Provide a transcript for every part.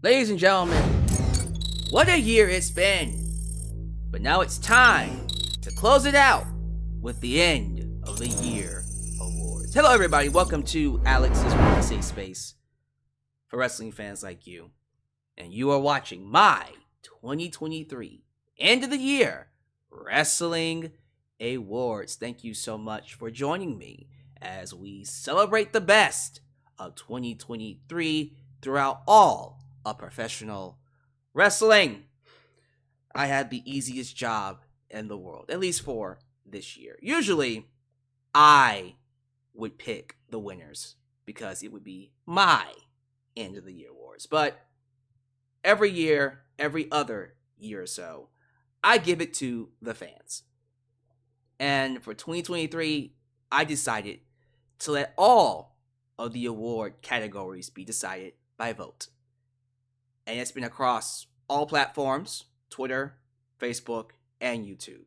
Ladies and gentlemen, what a year it's been. But now it's time to close it out with the end of the year awards. Hello, everybody. Welcome to Alyx's Really Safe Space for wrestling fans like you. And you are watching my 2023 end of the year wrestling awards. Thank you so much for joining me as we celebrate the best of 2023 throughout all of professional wrestling. I had the easiest job in the world, at least for this year. Usually, I would pick the winners because it would be my end of the year awards. But every year, every other year or so, I give it to the fans. And for 2023, I decided to let all of the award categories be decided by vote. And it's been across all platforms, Twitter, Facebook, and YouTube.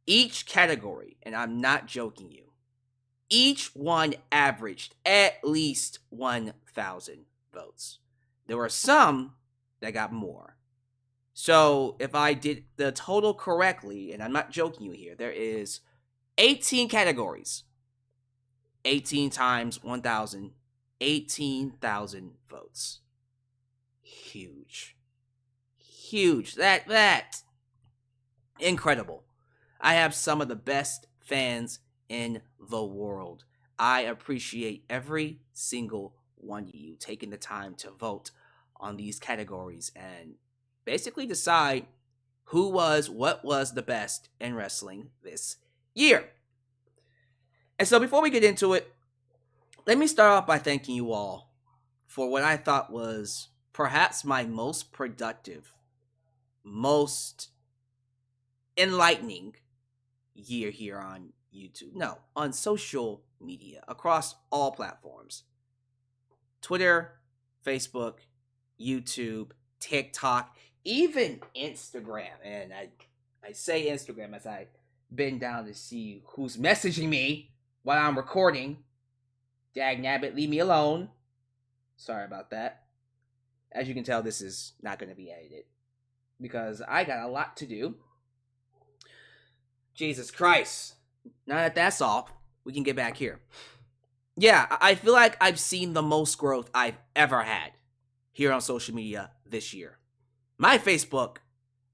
Each category, and I'm not joking you, each one averaged at least 1,000 votes. There were some that got more. So if I did the total correctly, and I'm not joking you here, there is 18 categories. 18 times 1,000, 18,000 votes. Huge. That. Incredible. I have some of the best fans in the world. I appreciate every single one of you taking the time to vote on these categories and basically decide what was the best in wrestling this year. And so before we get into it, let me start off by thanking you all for what I thought was perhaps my most productive, most enlightening year here on YouTube. No, on social media across all platforms. Twitter, Facebook, YouTube, TikTok, even Instagram. And I say Instagram as I bend down to see who's messaging me while I'm recording. Dag nabbit, leave me alone. Sorry about that. As you can tell, this is not going to be edited because I got a lot to do. Jesus Christ. Now that that's off, we can get back here. Yeah, I feel like I've seen the most growth I've ever had here on social media this year. My Facebook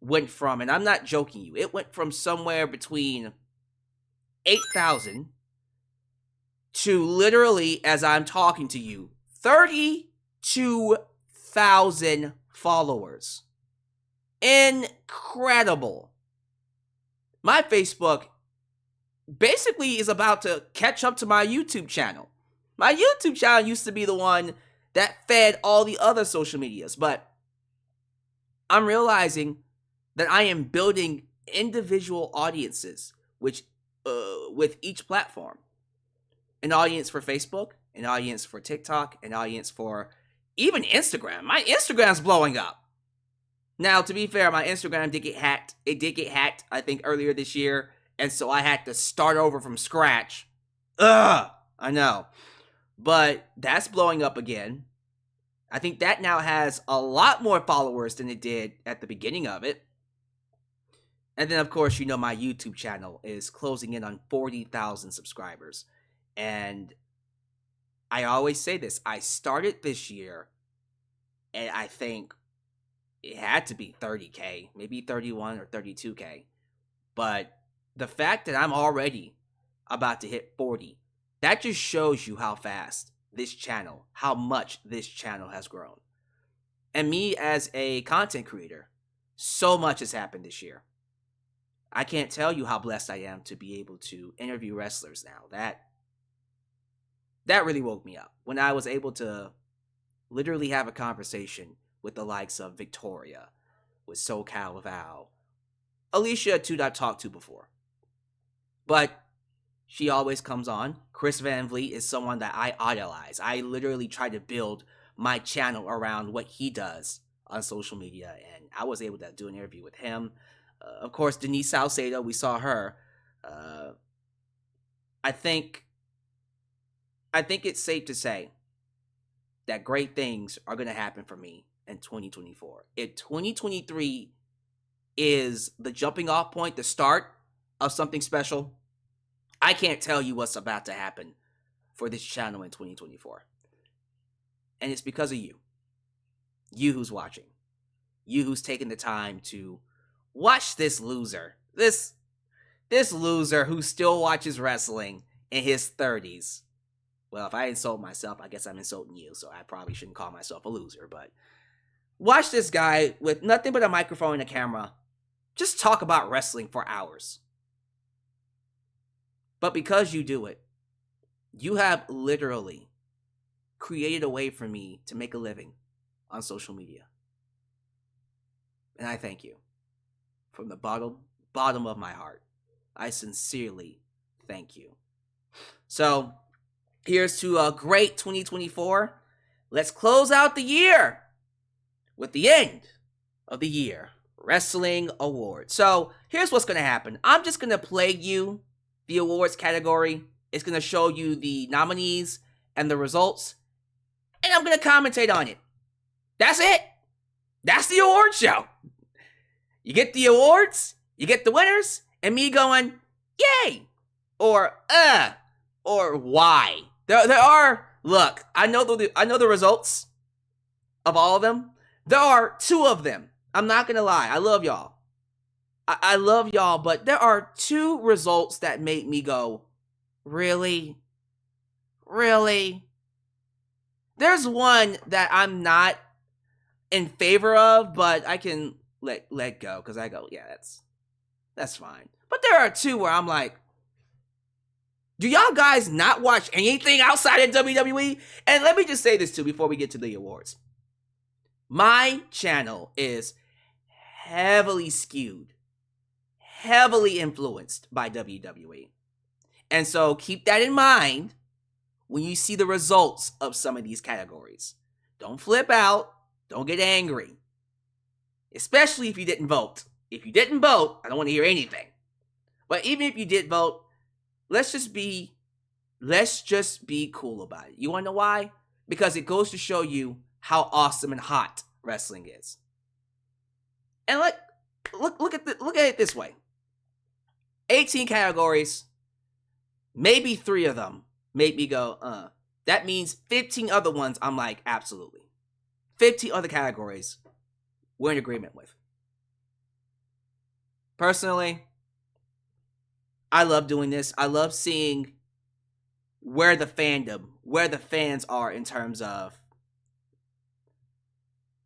went from, and I'm not joking you, it went from somewhere between 8,000 to literally, as I'm talking to you, 32,000 followers. Incredible. My Facebook basically is about to catch up to my YouTube channel. My YouTube channel used to be the one that fed all the other social medias, but I'm realizing that I am building individual audiences with each platform. An audience for Facebook, an audience for TikTok, an audience for even Instagram. My Instagram's blowing up. Now, to be fair, my Instagram did get hacked. It did get hacked, I think, earlier this year, and so I had to start over from scratch. I know. But that's blowing up again. I think that now has a lot more followers than it did at the beginning of it. And then, of course, you know my YouTube channel is closing in on 40,000 subscribers. And I always say this. I started this year, and I think it had to be 30K, maybe 31 or 32K. But the fact that I'm already about to hit 40, that just shows you how fast this channel, how much this channel has grown. And me as a content creator, so much has happened this year. I can't tell you how blessed I am to be able to interview wrestlers now. That really woke me up when I was able to literally have a conversation with the likes of Victoria, with SoCal Val, Alicia too that I've talked to before. But she always comes on. Chris Van Vliet is someone that I idolize. I literally try to build my channel around what he does on social media, and I was able to do an interview with him. Of course, Denise Salcedo, we saw her. I think it's safe to say that great things are going to happen for me in 2024. If 2023 is the jumping off point, the start of something special, I can't tell you what's about to happen for this channel in 2024. And it's because of you. You who's watching. You who's taking the time to watch this loser. This loser who still watches wrestling in his 30s. Well, if I insult myself, I guess I'm insulting you, so I probably shouldn't call myself a loser, but watch this guy with nothing but a microphone and a camera just talk about wrestling for hours. But because you do it, you have literally created a way for me to make a living on social media. And I thank you from the bottom of my heart. I sincerely thank you. So, here's to a great 2024. Let's close out the year with the end of the year wrestling awards. So, here's what's going to happen. I'm just going to play you the awards category. It's going to show you the nominees and the results. And I'm going to commentate on it. That's it. That's the award show. You get the awards, you get the winners, and me going, yay, or why. There are, look, I know the results of all of them. There are 2 of them. I'm not gonna lie, I love y'all. I love y'all, but there are 2 results that make me go, really? Really? There's one that I'm not in favor of, but I can let go, because I go, yeah, that's fine. But there are 2 where I'm like, do y'all guys not watch anything outside of WWE? And let me just say this too before we get to the awards. My channel is heavily skewed, heavily influenced by WWE. And so keep that in mind when you see the results of some of these categories. Don't flip out. Don't get angry. Especially if you didn't vote. If you didn't vote, I don't want to hear anything. But even if you did vote, let's just be cool about it. You want to know why? Because it goes to show you how awesome and hot wrestling is. And look at it this way. 18 categories, maybe 3 of them make me go, That means 15 other ones I'm like, absolutely. 15 other categories we're in agreement with. Personally, I love doing this. I love seeing where the fans are in terms of,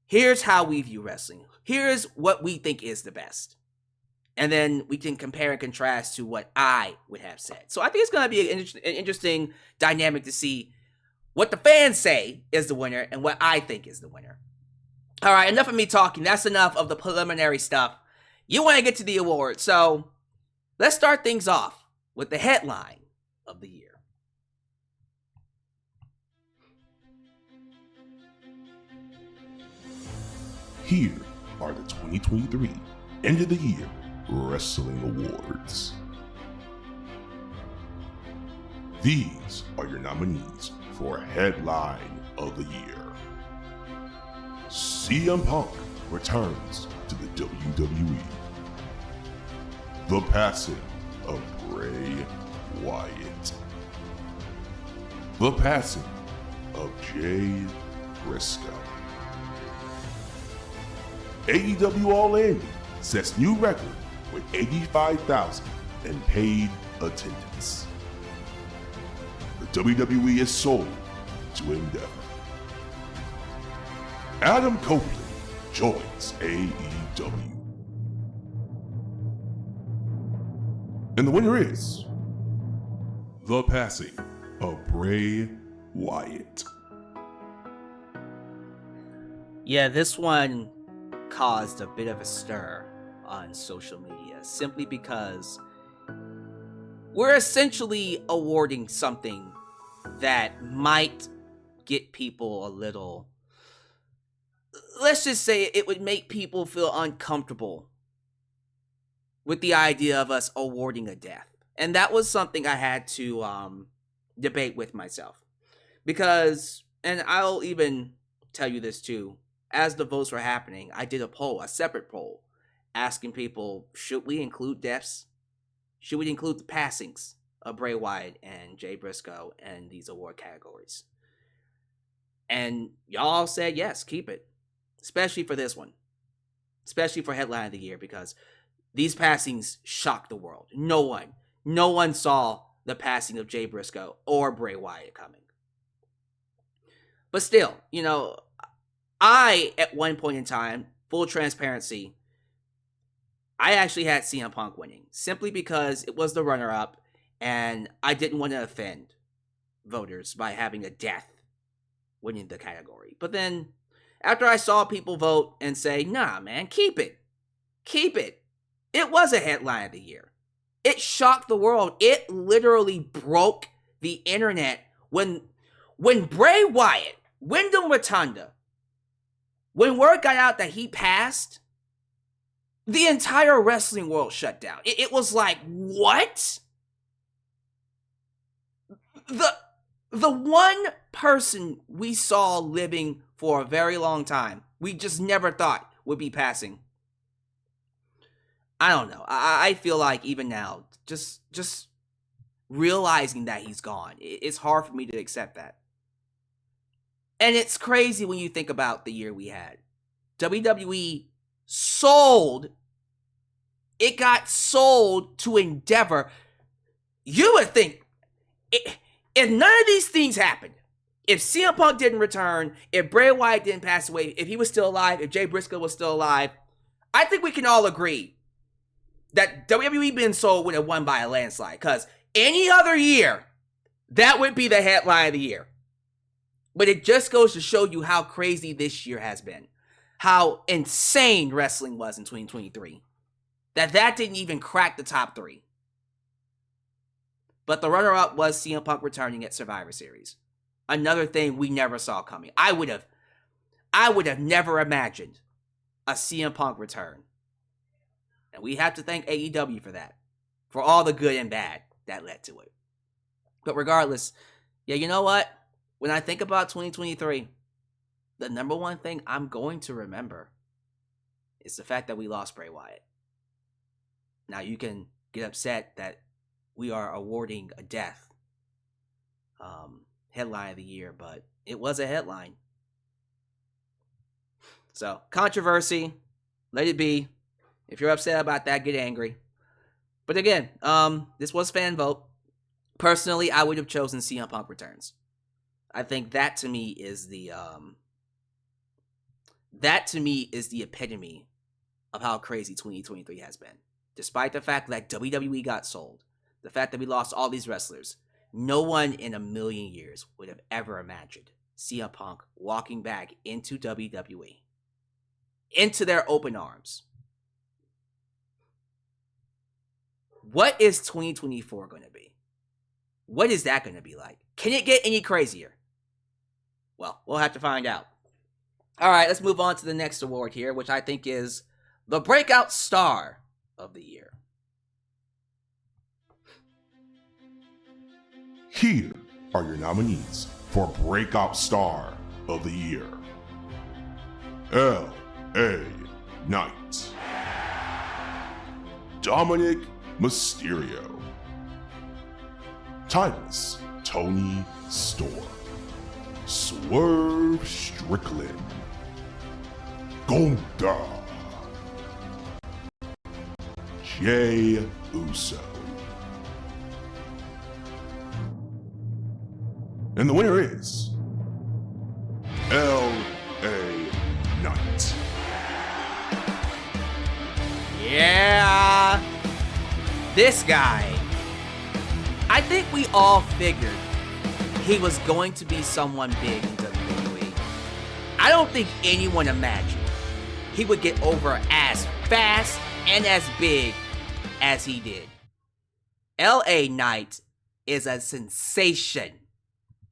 here's how we view wrestling. Here's what we think is the best. And then we can compare and contrast to what I would have said. So I think it's going to be an interesting dynamic to see what the fans say is the winner and what I think is the winner. All right, enough of me talking. That's enough of the preliminary stuff. You want to get to the awards. So let's start things off with the headline of the year. Here are the 2023 End of the Year Wrestling Awards. These are your nominees for Headline of the Year. CM Punk returns to the WWE. The passing of Bray Wyatt. The passing of Jay Briscoe. AEW All In sets new record with 85,000 in paid attendance. The WWE is sold to Endeavor. Adam Copeland joins AEW. And the winner is the passing of Bray Wyatt. Yeah, this one caused a bit of a stir on social media simply because we're essentially awarding something that might get people a little, let's just say it would make people feel uncomfortable with the idea of us awarding a death. And that was something I had to debate with myself. Because And I'll even tell you this too. As the votes were happening, I did a separate poll, asking people, should we include deaths? Should we include the passings of Bray Wyatt and Jay Briscoe in these award categories? And y'all said yes, keep it. Especially for this one. Especially for Headline of the Year, because these passings shocked the world. No one saw the passing of Jay Briscoe or Bray Wyatt coming. But still, I, at one point in time, full transparency, I actually had CM Punk winning, simply because it was the runner-up, and I didn't want to offend voters by having a death winning the category. But then, after I saw people vote and say, nah, man, keep it. Keep it. It was a Headline of the Year. It shocked the world. It literally broke the internet when Bray Wyatt, Wyndham Rotunda, when word got out that he passed, the entire wrestling world shut down. It was like, what? The one person we saw living for a very long time, we just never thought would be passing. I don't know. I feel like even now, just realizing that he's gone, it's hard for me to accept that. And it's crazy when you think about the year we had. WWE sold. It got sold to Endeavor. You would think, if none of these things happened, if CM Punk didn't return, if Bray Wyatt didn't pass away, if he was still alive, if Jay Briscoe was still alive, I think we can all agree that WWE being sold would have won by a landslide. Because any other year, that would be the Headline of the Year. But it just goes to show you how crazy this year has been. How insane wrestling was in 2023. That didn't even crack the top 3. But the runner-up was CM Punk returning at Survivor Series. Another thing we never saw coming. I would have never imagined a CM Punk return. And we have to thank AEW for that. For all the good and bad that led to it. But regardless, yeah, you know what? When I think about 2023, the number one thing I'm going to remember is the fact that we lost Bray Wyatt. Now, you can get upset that we are awarding a death Headline of the Year, but it was a headline. So, controversy, let it be. If you're upset about that, get angry. But again, this was fan vote. Personally, I would have chosen CM Punk returns. I think that to me is the epitome of how crazy 2023 has been. Despite the fact that WWE got sold, the fact that we lost all these wrestlers, no one in a million years would have ever imagined CM Punk walking back into WWE, into their open arms. What is 2024 going to be? What is that going to be like? Can it get any crazier? Well, we'll have to find out. All right, let's move on to the next award here, which I think is the Breakout Star of the Year. Here are your nominees for Breakout Star of the Year. L.A. Knight, Dominic Mysterio, Timeless Tony Storm, Swerve Strickland, Gonda, Jay Uso. And the winner is L.A. Knight. Yeah, this guy. I think we all figured he was going to be someone big in WWE. I don't think anyone imagined he would get over as fast and as big as he did. L.A. Knight is a sensation,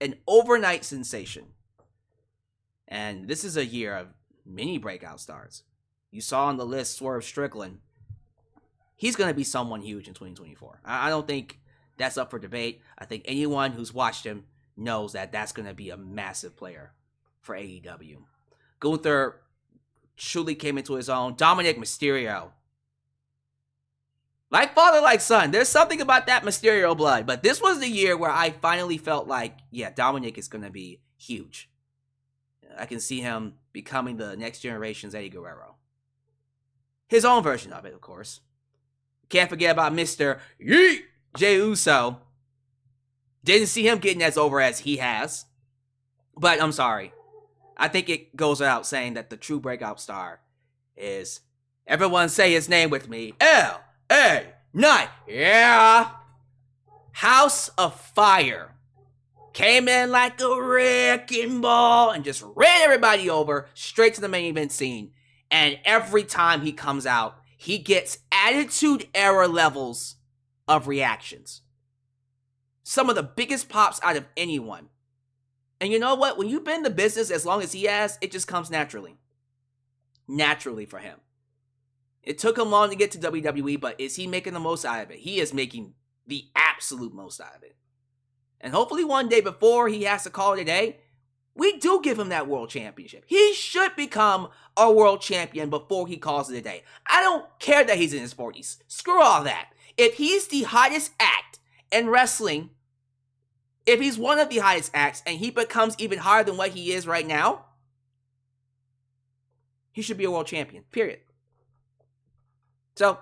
an overnight sensation. And this is a year of many breakout stars. You saw on the list Swerve Strickland. He's going to be someone huge in 2024. I don't think that's up for debate. I think anyone who's watched him knows that that's going to be a massive player for AEW. Gunther truly came into his own. Dominic Mysterio. Like father, like son. There's something about that Mysterio blood. But this was the year where I finally felt like, yeah, Dominic is going to be huge. I can see him becoming the next generation's Eddie Guerrero. His own version of it, of course. Can't forget about Mr. Yeet Jey Uso. Didn't see him getting as over as he has. But I'm sorry. I think it goes without saying that the true breakout star is, everyone say his name with me, L.A. Knight. Yeah. House of Fire. Came in like a wrecking ball and just ran everybody over straight to the main event scene. And every time he comes out, he gets attitude era levels of reactions. Some of the biggest pops out of anyone. And you know what? When you've been in the business as long as he has, it just comes naturally. Naturally for him. It took him long to get to WWE, but is he making the most out of it? He is making the absolute most out of it. And hopefully one day before he has to call it a day, we do give him that world championship. He should become a world champion before he calls it a day. I don't care that he's in his 40s. Screw all that. If he's the hottest act in wrestling, if he's one of the highest acts and he becomes even higher than what he is right now, he should be a world champion, period. So,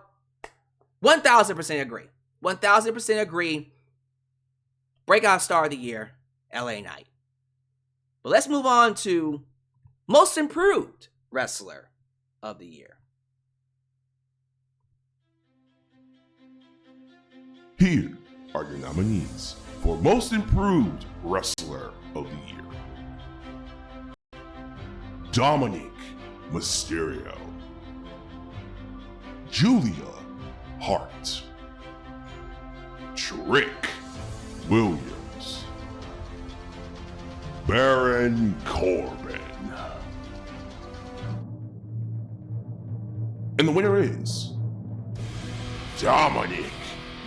1000% agree. 1000% agree. Breakout Star of the Year, LA Knight. But let's move on to Most Improved Wrestler of the Year. Here are your nominees for Most Improved Wrestler of the Year. Dominic Mysterio. Julia Hart. Trick Williams. Baron Corbin. And the winner is Dominic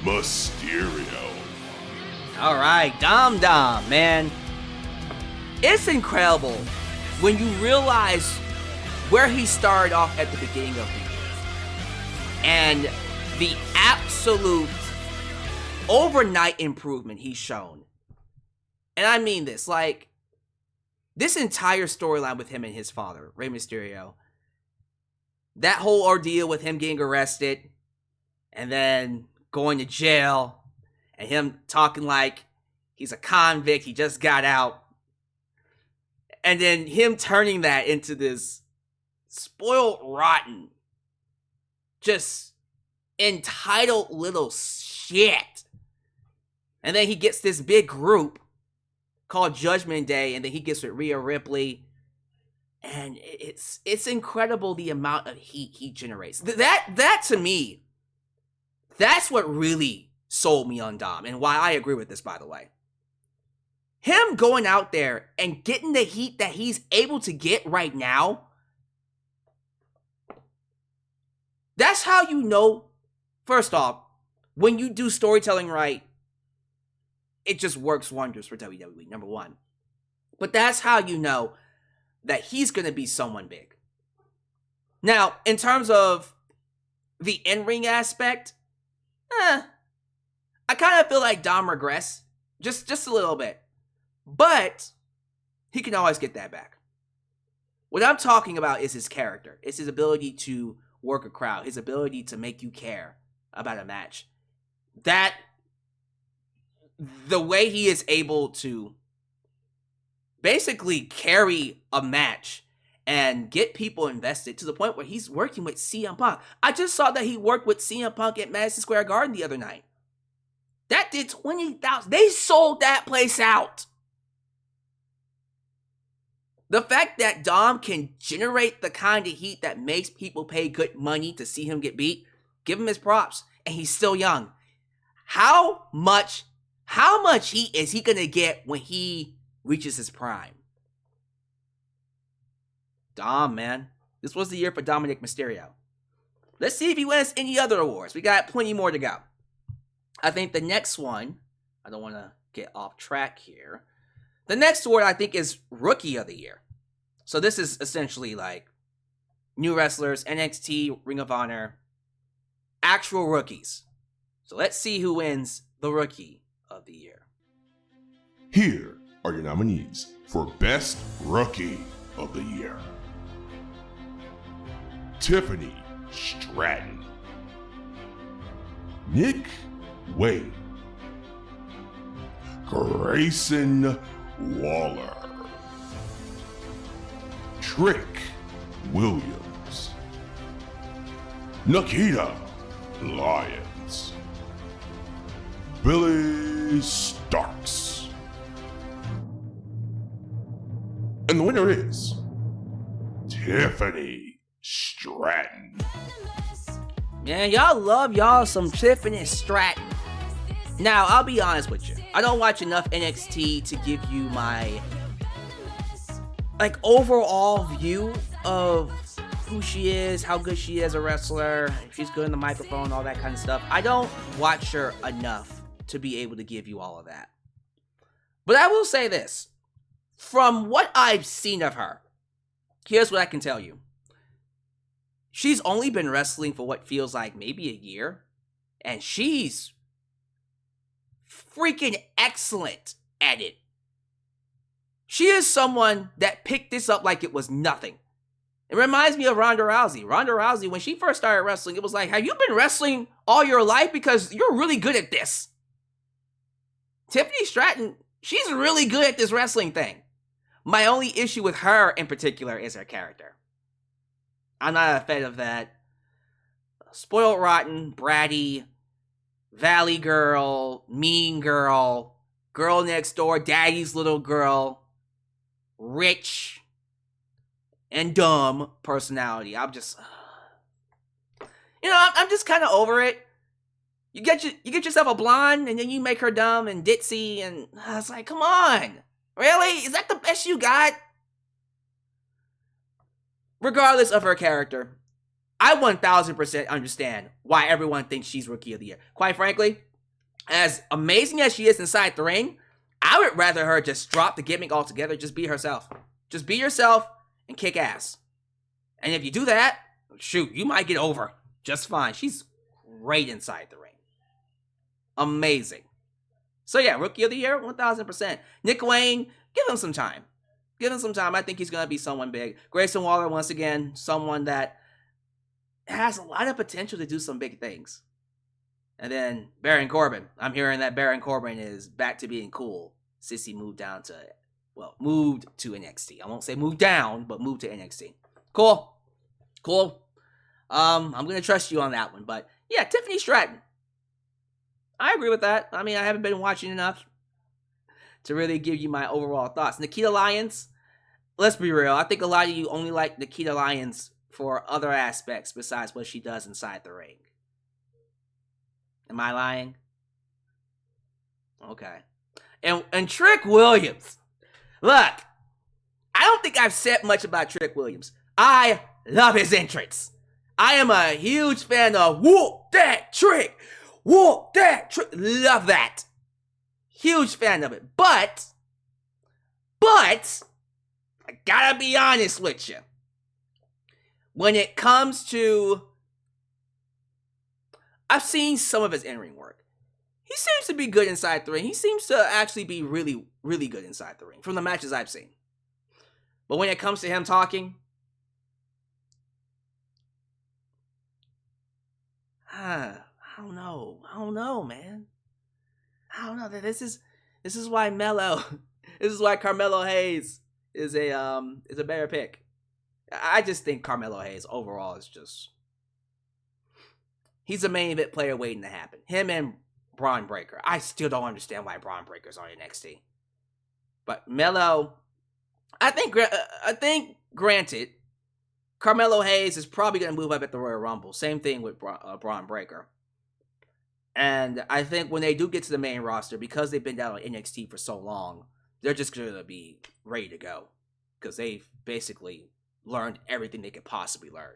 Mysterio. All right, Dom, man. It's incredible when you realize where he started off at the beginning of the year. And the absolute overnight improvement he's shown. And I mean this, like, this entire storyline with him and his father, Rey Mysterio, that whole ordeal with him getting arrested and then going to jail and him talking like he's a convict, he just got out. And then him turning that into this spoiled, rotten, just entitled little shit. And then he gets this big group called Judgment Day, and then he gets with Rhea Ripley. And it's incredible the amount of heat he generates. That to me, that's what really sold me on Dom, and why I agree with this, by the way. Him going out there and getting the heat that he's able to get right now, that's how you know, first off, when you do storytelling right, it just works wonders for WWE, number one. But that's how you know that he's going to be someone big. Now, in terms of the in-ring aspect, I kind of feel like Dom regressed, just a little bit. But he can always get that back. What I'm talking about is his character. It's his ability to work a crowd, his ability to make you care about a match. That, the way he is able to basically carry a match and get people invested to the point where he's working with CM Punk. I just saw that he worked with CM Punk at Madison Square Garden the other night. That did 20,000. They sold that place out. The fact that Dom can generate the kind of heat that makes people pay good money to see him get beat, give him his props. And he's still young. How much heat is he going to get when he reaches his prime? Dom, man. This was the year for Dominic Mysterio. Let's see if he wins any other awards. We got plenty more to go. I think the next one, I don't want to get off track here. The next award I think is Rookie of the Year. So this is essentially like new wrestlers, NXT, Ring of Honor, actual rookies. So let's see who wins the Rookie of the Year. Here are your nominees for Best Rookie of the Year. Tiffany Stratton, Nick Wayne, Grayson Waller, Trick Williams, Nikita Lyons, Billy Starks. And the winner is Tiffany Stratton. Man, y'all love y'all some Tiffany Stratton. Now, I'll be honest with you. I don't watch enough NXT to give you my overall view of who she is, how good she is as a wrestler, if she's good in the microphone, all that kind of stuff. I don't watch her enough to be able to give you all of that. But I will say this. From what I've seen of her, here's what I can tell you. She's only been wrestling for what feels like maybe a year, and she's freaking excellent at it. She is someone that picked this up like it was nothing. It reminds me of Ronda Rousey. Ronda Rousey, when she first started wrestling, it was like, have you been wrestling all your life? Because you're really good at this. Tiffany Stratton, she's really good at this wrestling thing. My only issue with her in particular is her character. I'm not a fan of that spoiled rotten, bratty, valley girl, mean girl, girl next door, daddy's little girl, rich and dumb personality. I'm just, I'm just kind of over it. You get yourself a blonde and then you make her dumb and ditzy, and it's like, come on, really? Is that the best you got? Regardless of her character, I 1000% understand why everyone thinks she's Rookie of the Year. Quite frankly, as amazing as she is inside the ring, I would rather her just drop the gimmick altogether, just be herself. Just be yourself and kick ass. And if you do that, shoot, you might get over just fine. She's great inside the ring. Amazing. So yeah, Rookie of the Year, 1000%. Nick Wayne, give him some time. Give him some time. I think he's going to be someone big. Grayson Waller, once again, someone that has a lot of potential to do some big things. And then Baron Corbin. I'm hearing that Baron Corbin is back to being cool since he moved to NXT. I won't say moved down, but moved to NXT. Cool. I'm going to trust you on that one. But yeah, Tiffany Stratton. I agree with that. I mean, I haven't been watching enough to really give you my overall thoughts. Nikita Lyons, let's be real. I think a lot of you only like Nikita Lyons for other aspects besides what she does inside the ring. Am I lying? Okay. And Trick Williams. Look, I don't think I've said much about Trick Williams. I love his entrance. I am a huge fan of Whoop That Trick. Whoop That Trick. Love that. Huge fan of it. But, I gotta be honest with you. When it comes to, I've seen some of his in-ring work. He seems to be good inside the ring. He seems to actually be really, really good inside the ring from the matches I've seen. But when it comes to him talking, I don't know, man. I don't know. This is why this is why Carmelo Hayes is a better pick. I just think Carmelo Hayes overall is just, he's a main event player waiting to happen. Him and Braun Breaker. I still don't understand why Braun Breaker's on NXT. But Melo, I think granted, Carmelo Hayes is probably going to move up at the Royal Rumble. Same thing with Braun Breaker. And I think when they do get to the main roster, because they've been down on NXT for so long, they're just going to be ready to go. Because they've basically learned everything they could possibly learn.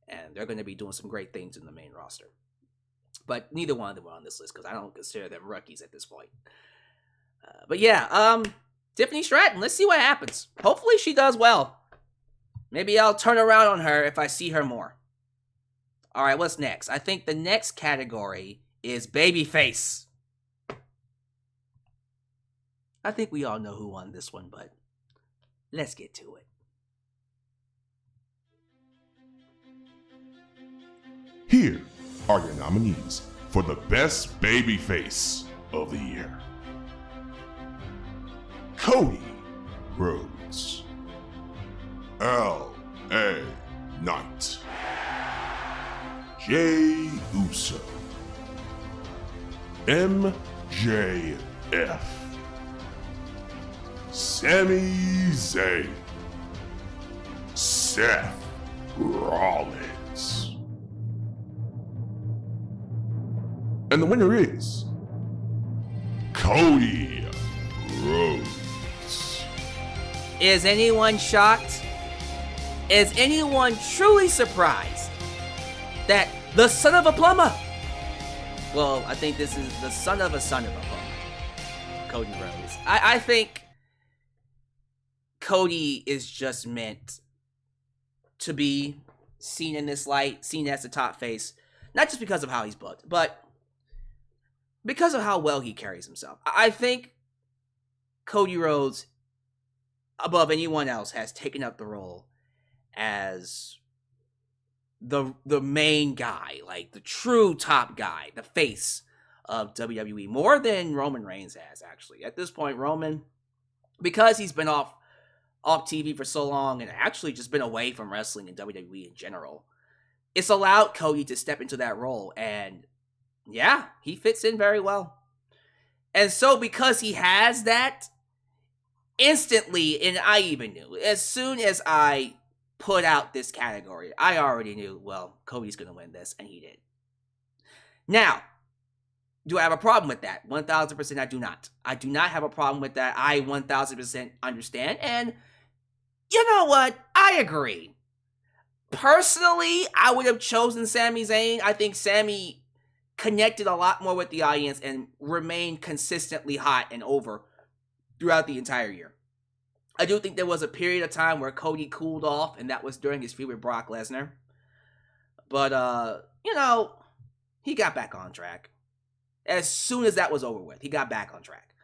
And they're going to be doing some great things in the main roster. But neither one of them are on this list because I don't consider them rookies at this point. But yeah, Tiffany Stratton. Let's see what happens. Hopefully she does well. Maybe I'll turn around on her if I see her more. All right, what's next? I think the next category is Babyface. I think we all know who won this one, but let's get to it. Here are your nominees for the Best Babyface of the Year. Cody Rhodes, L.A. Knight, Jey Uso, MJF, Sami Zayn, Seth Rollins. And the winner is Cody Rhodes. Is anyone shocked? Is anyone truly surprised that the son of a plumber? Well, I think this is the son of a plumber. Cody Rhodes. I think Cody is just meant to be seen in this light, seen as the top face, not just because of how he's booked, but because of how well he carries himself. I think Cody Rhodes, above anyone else, has taken up the role as the main guy, like the true top guy, the face of WWE, more than Roman Reigns has, actually. At this point, Roman, because he's been off TV for so long and actually just been away from wrestling and WWE in general, it's allowed Cody to step into that role, and yeah, he fits in very well. And so because he has that, instantly, and I even knew, as soon as I put out this category, I already knew, well, Cody's going to win this, and he did. Now, do I have a problem with that? 1,000% I do not. I do not have a problem with that. I 1,000% understand, and you know what? I agree. Personally, I would have chosen Sami Zayn. I think Sami connected a lot more with the audience and remained consistently hot and over throughout the entire year. I do think there was a period of time where Cody cooled off, and that was during his feud with Brock Lesnar. But, he got back on track. As soon as that was over with, he got back on track.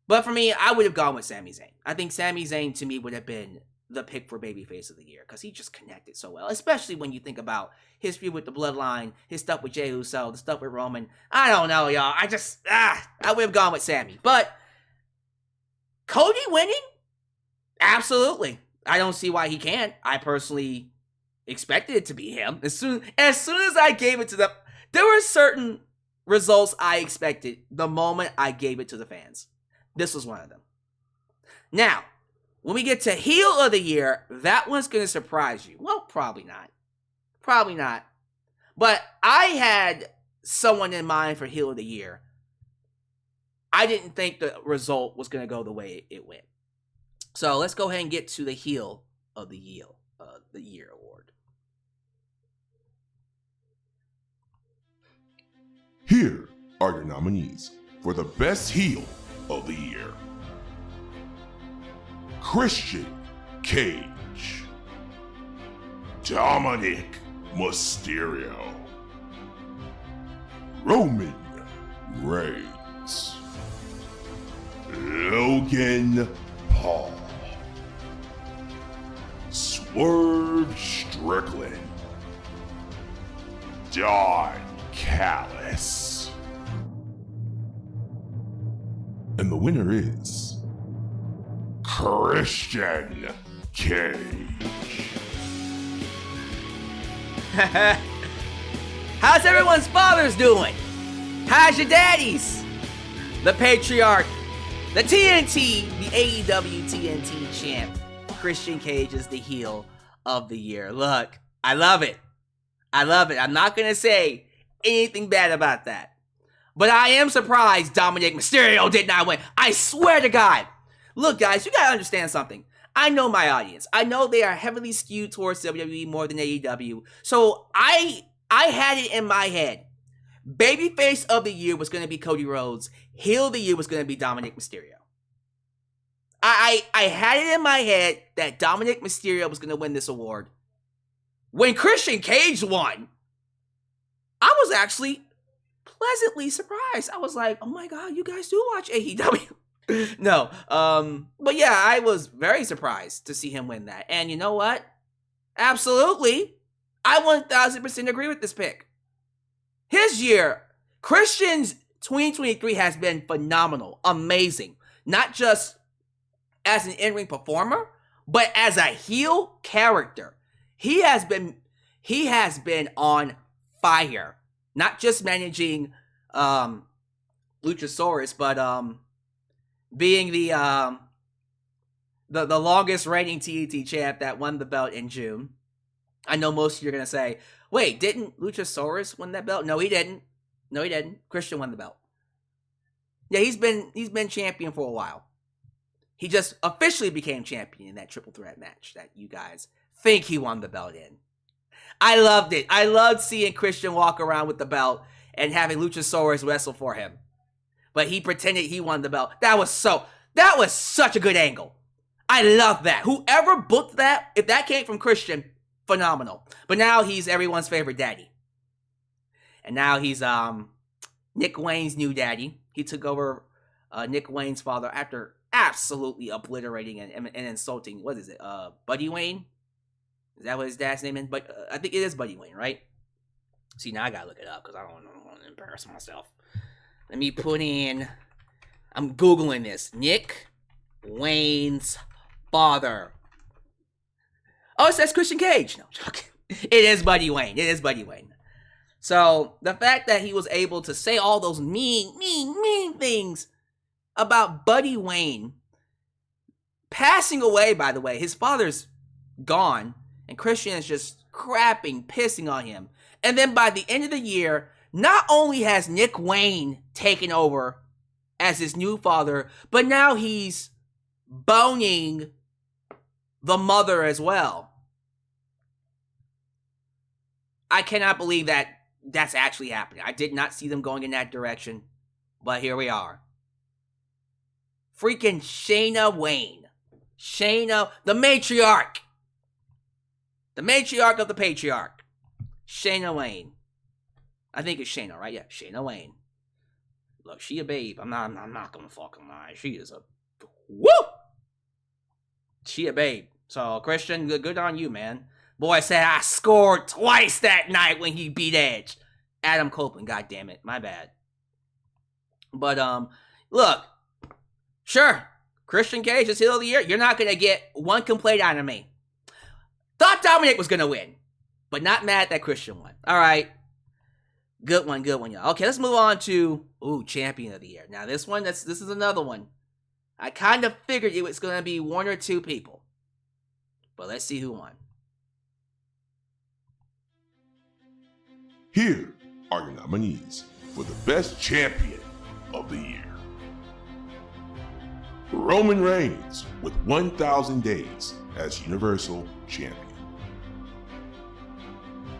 But for me, I would have gone with Sami Zayn. I think Sami Zayn, to me, would have been the pick for Babyface of the Year, because he just connected so well, especially when you think about his feud with the Bloodline, his stuff with Jey Uso, the stuff with Roman. I don't know, y'all. I would have gone with Sami. But Cody winning? Absolutely. I don't see why he can't. I personally expected it to be him. As soon as I gave it to them, there were certain results I expected the moment I gave it to the fans. This was one of them. Now, when we get to Heel of the Year, that one's going to surprise you. Well, probably not. Probably not. But I had someone in mind for Heel of the Year. I didn't think the result was going to go the way it went. So let's go ahead and get to the Heel of the Year award. Here are your nominees for the Best Heel of the Year. Christian Cage, Dominic Mysterio, Roman Reigns, Logan Paul, Swerve Strickland, Don Callis. And the winner is Christian Cage. How's everyone's fathers doing? How's your daddies? The patriarch, the TNT, the AEW TNT champ, Christian Cage is the Heel of the Year. Look, I love it. I love it. I'm not going to say anything bad about that. But I am surprised Dominic Mysterio did not win. I swear to God. Look, guys, you gotta understand something. I know my audience. I know they are heavily skewed towards WWE more than AEW. So I had it in my head. Babyface of the Year was going to be Cody Rhodes. Heel of the Year was going to be Dominic Mysterio. I had it in my head that Dominic Mysterio was going to win this award. When Christian Cage won, I was actually pleasantly surprised. I was like, oh my God, you guys do watch AEW. No, but yeah, I was very surprised to see him win that. And you know what? Absolutely, I 1000% agree with this pick. His year, Christian's 2023 has been phenomenal, amazing. Not just as an in-ring performer, but as a heel character. He has been on fire. Not just managing Luchasaurus, but being the longest reigning TNT champ that won the belt in June. I know most of you are gonna say, wait, didn't Luchasaurus win that belt? No, he didn't. Christian won the belt. Yeah, he's been champion for a while. He just officially became champion in that triple threat match that you guys think he won the belt in. I loved it. I loved seeing Christian walk around with the belt and having Luchasaurus wrestle for him. But he pretended he won the belt. That was such a good angle. I love that. Whoever booked that, if that came from Christian, phenomenal. But now he's everyone's favorite daddy. And now he's Nick Wayne's new daddy. He took over Nick Wayne's father after absolutely obliterating and insulting, what is it, Buddy Wayne? Is that what his dad's name is? But I think it is Buddy Wayne, right? See, now I gotta look it up because I don't want to embarrass myself. Let me put in, I'm Googling this. Nick Wayne's father. Oh, it says Christian Cage. No, I'm joking. It is Buddy Wayne. So, the fact that he was able to say all those mean things about Buddy Wayne passing away, by the way. His father's gone, and Christian is just crapping, pissing on him. And then by the end of the year, not only has Nick Wayne taken over as his new father, but now he's boning the mother as well. I cannot believe that that's actually happening. I did not see them going in that direction, but here we are. Freaking Shayna Wayne. Shayna, the matriarch. The matriarch of the patriarch. Shayna Wayne. I think it's Shayna, right? Yeah, Shayna Wayne. Look, she a babe. I'm not gonna fucking lie. She is a woo. She a babe. So Christian, good on you, man. Boy said I scored twice that night when he beat Edge. Adam Copeland, god damn it, my bad. But look, sure, Christian Cage is heel of the year. You're not gonna get one complaint out of me. Thought Dominic was gonna win, but not mad that Christian won. All right. Good one, y'all. Okay, let's move on to champion of the year. Now this is another one. I kind of figured it was gonna be one or two people, but let's see who won. Here are your nominees for the best champion of the year. Roman Reigns with 1,000 days as Universal Champion.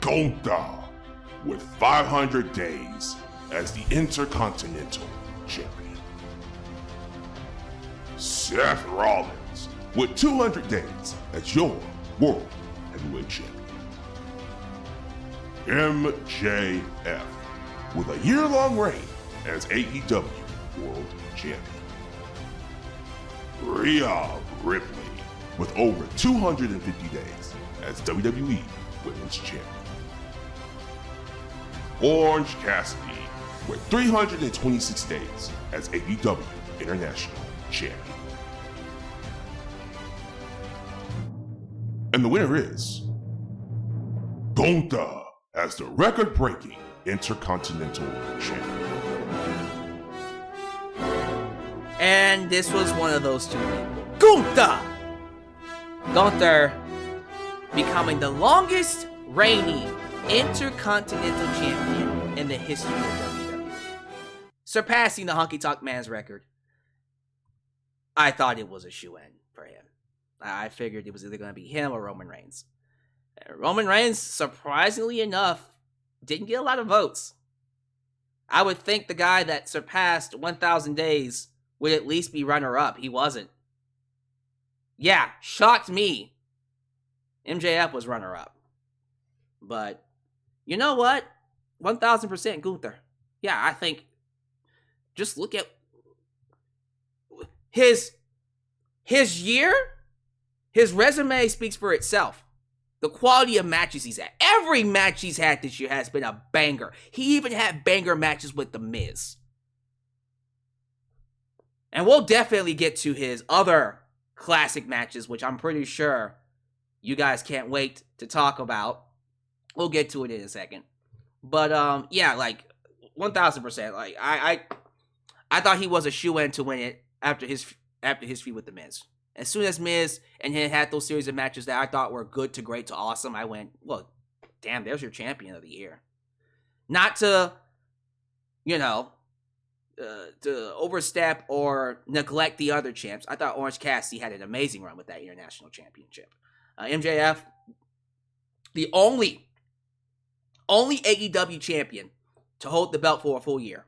Gunther with 500 days as the Intercontinental Champion. Seth Rollins with 200 days as your World Heavyweight Champion. MJF with a year-long reign as AEW World Champion. Rhea Ripley with over 250 days as WWE Women's Champion. Orange Cassidy with 326 days as AEW International Champion. And the winner is Gunther as the record-breaking Intercontinental Champion. And this was one of those two people. Gunther becoming the longest reigning Intercontinental Champion in the history of WWE. Surpassing the Honky Tonk Man's record. I thought it was a shoo-in for him. I figured it was either going to be him or Roman Reigns. Roman Reigns, surprisingly enough, didn't get a lot of votes. I would think the guy that surpassed 1,000 days would at least be runner-up. He wasn't. Yeah, shocked me. MJF was runner-up. But you know what? 1,000% Gunther. Yeah, I think just look at his year. His resume speaks for itself. The quality of matches he's had. Every match he's had this year has been a banger. He even had banger matches with The Miz. And we'll definitely get to his other classic matches, which I'm pretty sure you guys can't wait to talk about. We'll get to it in a second. But, yeah, like, 1,000%. Like, I thought he was a shoo-in to win it after his feud with The Miz. As soon as Miz and him had those series of matches that I thought were good to great to awesome, I went, well, damn, there's your champion of the year. Not to, to overstep or neglect the other champs. I thought Orange Cassidy had an amazing run with that international championship. MJF, the only AEW champion to hold the belt for a full year.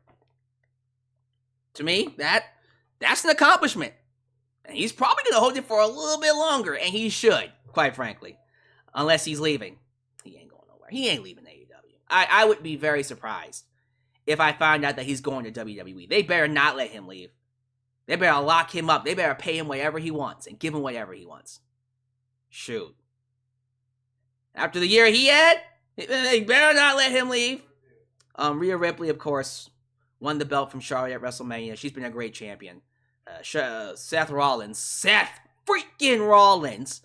To me, that's an accomplishment. And he's probably going to hold it for a little bit longer, and he should, quite frankly. Unless he's leaving. He ain't going nowhere. He ain't leaving AEW. I would be very surprised if I found out that he's going to WWE. They better not let him leave. They better lock him up. They better pay him whatever he wants and give him whatever he wants. Shoot. After the year he had, they better not let him leave. Rhea Ripley, of course, won the belt from Charlotte at WrestleMania. She's been a great champion. Seth freaking Rollins.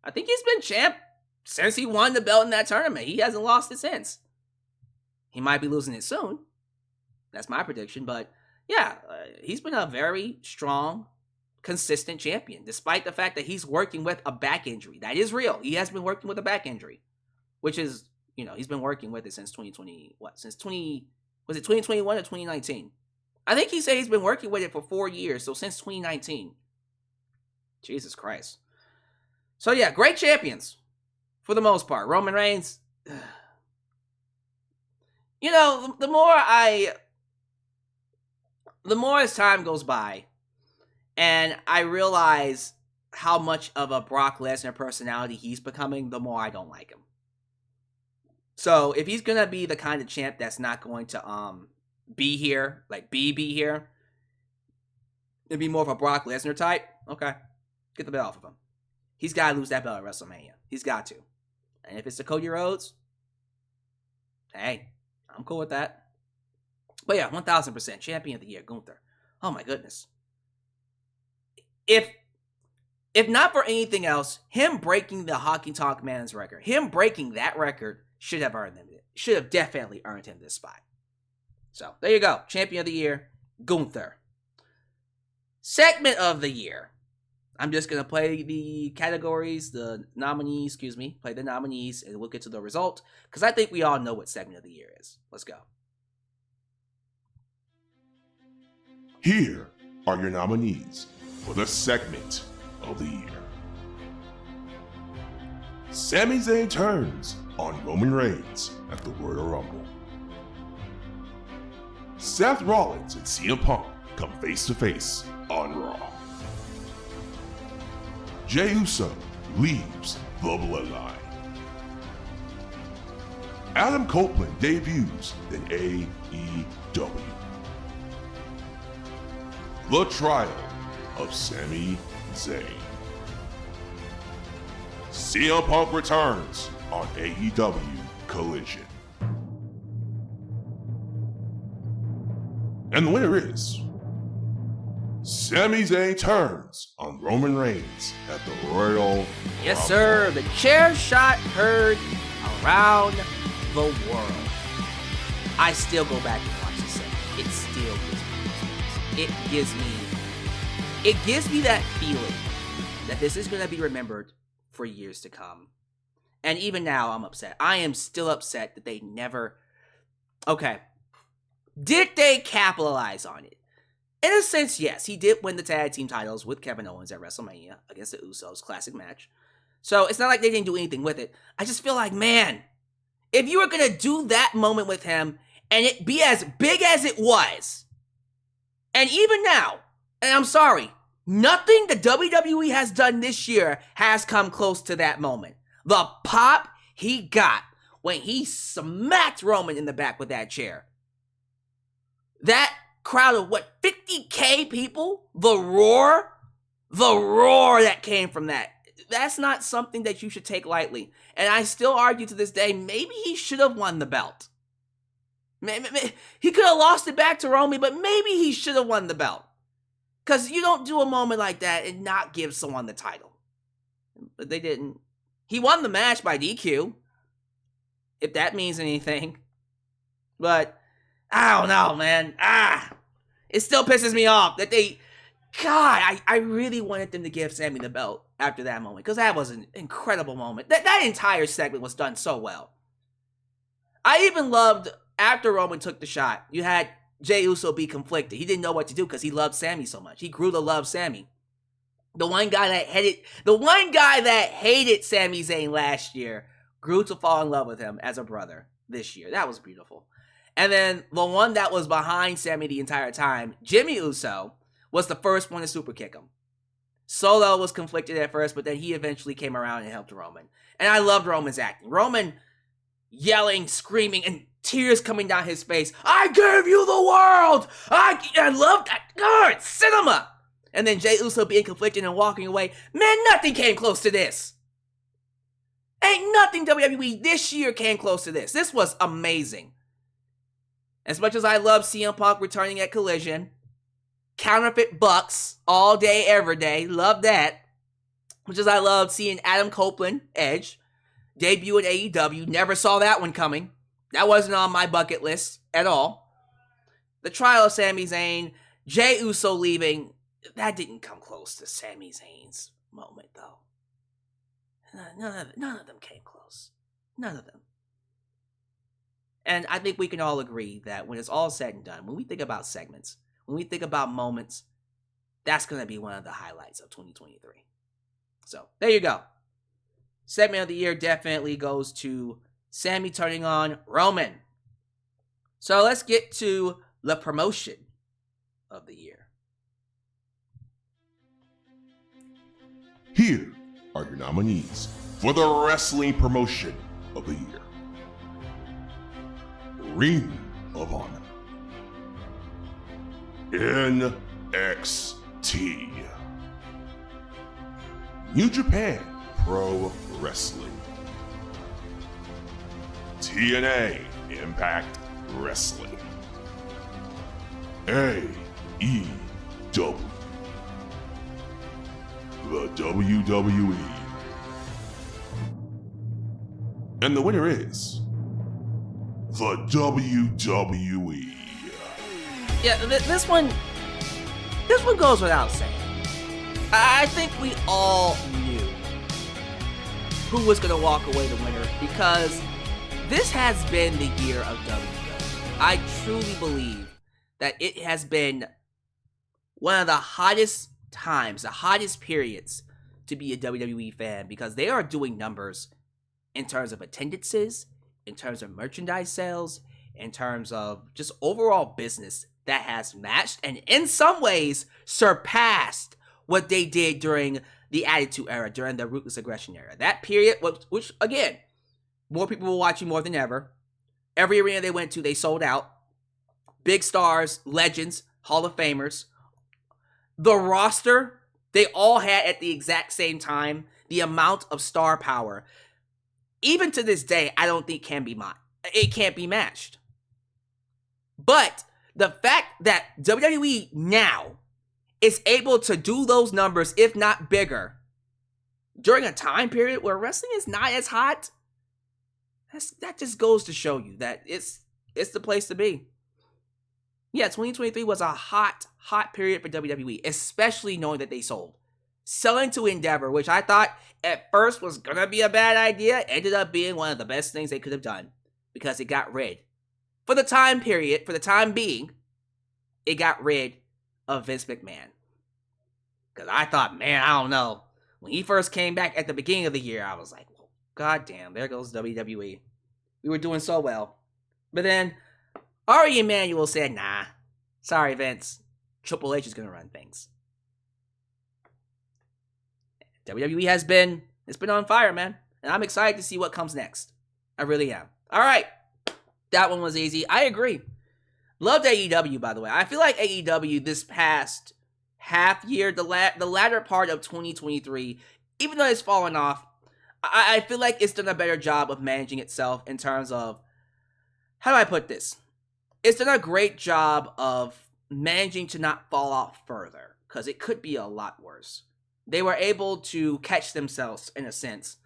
I think he's been champ since he won the belt in that tournament. He hasn't lost it since. He might be losing it soon. That's my prediction. But yeah, he's been a very strong, consistent champion, despite the fact that he's working with a back injury. That is real. He has been working with a back injury, which is, he's been working with it since 2020. Was it 2021 or 2019? I think he said he's been working with it for 4 years, so since 2019. Jesus Christ. So yeah, great champions, for the most part. Roman Reigns, the more as time goes by, and I realize how much of a Brock Lesnar personality he's becoming, the more I don't like him. So if he's gonna be the kind of champ that's not going to be here, like be here, and be more of a Brock Lesnar type, okay, get the belt off of him. He's got to lose that belt at WrestleMania. He's got to. And if it's to Cody Rhodes, hey, I'm cool with that. But yeah, 1,000% champion of the year, Gunther. Oh my goodness. If not for anything else, him breaking the Hockey Talk Man's record, him breaking that record should have definitely earned him this spot. So, there you go. Champion of the year, Gunther. Segment of the year. I'm just going to play the categories, play the nominees, and we'll get to the result, because I think we all know what segment of the year is. Let's go. Here are your nominees for the segment of the year. Sami Zayn turns on Roman Reigns at the Royal Rumble. Seth Rollins and CM Punk come face to face on Raw. Jey Uso leaves the Bloodline. Adam Copeland debuts in AEW. The Trial of Sami Zayn. CM Punk returns on AEW Collision. And the winner is Sami Zayn turns on Roman Reigns at the Royal Yes, Rumble. sir. The chair shot heard around the world. I still go back and watch this segment. It still gives me goosebumps. It gives me that feeling that this is going to be remembered for years to come. And even now, I'm upset. I am still upset that they never... Okay. Did they capitalize on it? In a sense, yes. He did win the tag team titles with Kevin Owens at WrestleMania against the Usos. Classic match. So it's not like they didn't do anything with it. I just feel like, man, if you were going to do that moment with him and it be as big as it was, and even now, and I'm sorry, Nothing the WWE has done this year has come close to that moment. The pop he got when he smacked Roman in the back with that chair. That crowd of 50K people? The roar that came from that. That's not something that you should take lightly. And I still argue to this day, maybe he should have won the belt. He could have lost it back to Roman, but maybe he should have won the belt. Because you don't do a moment like that and not give someone the title. But they didn't. He won the match by DQ. If that means anything. But, I don't know, man. It still pisses me off that they... God, I really wanted them to give Sammy the belt after that moment. Because that was an incredible moment. That entire segment was done so well. I even loved, after Roman took the shot, you had Jey Uso be conflicted. He didn't know what to do because he loved Sammy so much. He grew to love Sammy. The one guy that hated Sami Zayn last year grew to fall in love with him as a brother this year. That was beautiful. And then the one that was behind Sammy the entire time, Jimmy Uso, was the first one to super kick him. Solo was conflicted at first, but then he eventually came around and helped Roman. And I loved Roman's acting. Roman yelling, screaming, and tears coming down his face. I gave you the world! I loved that. God, cinema! And then Jey Uso being conflicted and walking away. Man, nothing came close to this. Ain't nothing WWE this year came close to this. This was amazing. As much as I love CM Punk returning at Collision, counterfeit bucks all day, every day. Love that. Much as I loved seeing Adam Copeland, Edge, debut in AEW. Never saw that one coming. That wasn't on my bucket list at all. The trial of Sami Zayn, Jey Uso leaving, that didn't come close to Sami Zayn's moment, though. None of them came close. None of them. And I think we can all agree that when it's all said and done, when we think about segments, when we think about moments, that's going to be one of the highlights of 2023. So, there you go. Segment of the year definitely goes to Sammy turning on Roman. So, let's get to the promotion of the year. Here are your nominees for the wrestling promotion of the year. Ring of Honor. NXT. New Japan Pro Wrestling. TNA Impact Wrestling. AEW. The WWE. And the winner is the WWE. Yeah, this one goes without saying. I think we all knew who was going to walk away the winner because this has been the year of WWE. I truly believe that it has been one of the hottest times, the hottest periods to be a WWE fan because they are doing numbers in terms of attendances, in terms of merchandise sales, in terms of just overall business that has matched and in some ways surpassed what they did during the Attitude Era, during the Ruthless Aggression Era. That period, which again, more people were watching more than ever. Every arena they went to, they sold out. Big stars, legends, Hall of Famers. The roster, they all had at the exact same time the amount of star power. Even to this day, I don't think it can't be matched. But the fact that WWE now is able to do those numbers, if not bigger, during a time period where wrestling is not as hot, that just goes to show you that it's the place to be. Yeah, 2023 was a hot period for WWE, especially knowing that they sold. Selling to Endeavor, which I thought at first was going to be a bad idea, ended up being one of the best things they could have done because it got rid. For the time being, it got rid of Vince McMahon. Because I thought, man, I don't know. When he first came back at the beginning of the year, I was like, well, God damn, there goes WWE. We were doing so well. But then Ari Emanuel said, nah, sorry, Vince. Triple H is going to run things. WWE it's been on fire, man. And I'm excited to see what comes next. I really am. All right. That one was easy. I agree. Loved AEW, by the way. I feel like AEW this past half year, the latter part of 2023, even though it's fallen off, I feel like it's done a better job of managing itself in terms of, how do I put this? It's done a great job of managing to not fall off further, because it could be a lot worse. They were able to catch themselves, in a sense,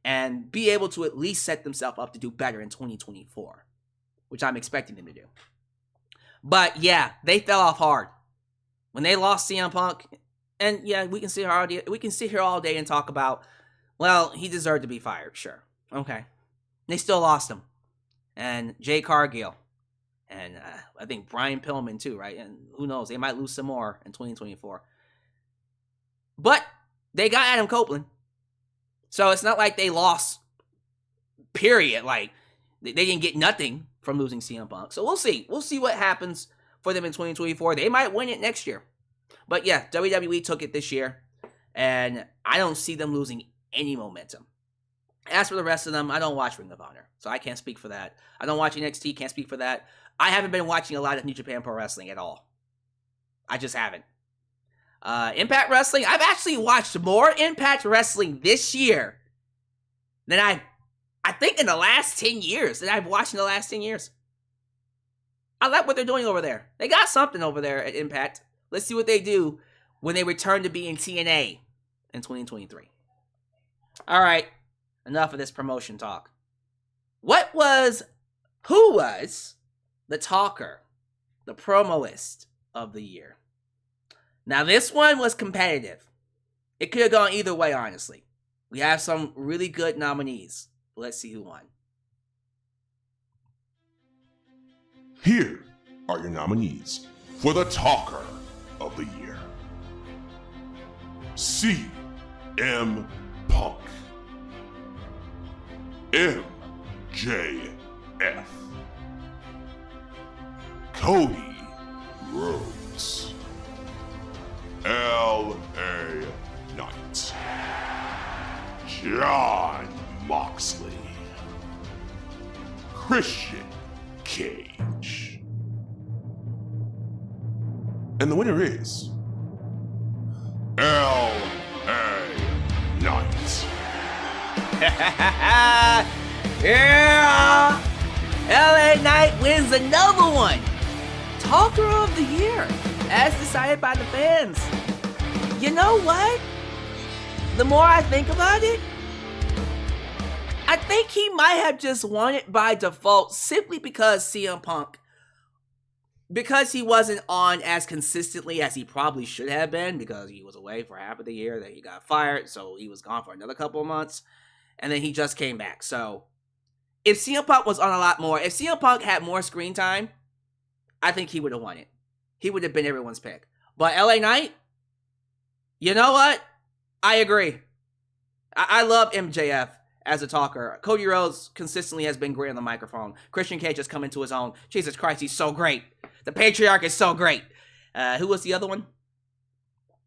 and be able to at least set themselves up to do better in 2024, which I'm expecting them to do. But yeah, they fell off hard when they lost CM Punk. And yeah, we can sit here all day and talk about, well, he deserved to be fired. Sure, okay. They still lost him, and Jay Cargill, and I think Brian Pillman too, right? And who knows, they might lose some more in 2024. But they got Adam Copeland, so it's not like they lost. Period. Like they didn't get nothing from losing CM Punk. So we'll see. We'll see what happens for them in 2024. They might win it next year. But yeah, WWE took it this year, and I don't see them losing any momentum. As for the rest of them, I don't watch Ring of Honor, so I can't speak for that. I don't watch NXT, can't speak for that. I haven't been watching a lot of New Japan Pro Wrestling at all. I just haven't. Impact Wrestling, I've actually watched more Impact Wrestling this year than I think in the last 10 years, that I've watched in the last 10 years. I like what they're doing over there. They got something over there at Impact. Let's see what they do when they return to being TNA in 2023. All right, enough of this promotion talk. Who was the talker, the promoist of the year? Now, this one was competitive. It could have gone either way, honestly. We have some really good nominees. Let's see who won. Here are your nominees for the Talker of the Year. CM Punk, MJF, Cody Rhodes, LA Knight, John Moxley, Christian Cage. And the winner is LA Knight. Yeah! LA Knight wins another one. Talker of the Year, as decided by the fans. You know what? The more I think about it, I think he might have just won it by default simply because CM Punk, because he wasn't on as consistently as he probably should have been, because he was away for half of the year, then he got fired, so he was gone for another couple of months, and then he just came back. So if CM Punk was on a lot more, if CM Punk had more screen time, I think he would have won it. He would have been everyone's pick. But LA Knight, you know what? I agree. I love MJF as a talker. Cody Rhodes consistently has been great on the microphone. Christian Cage has come into his own. Jesus Christ, he's so great. The Patriarch is so great. Who was the other one?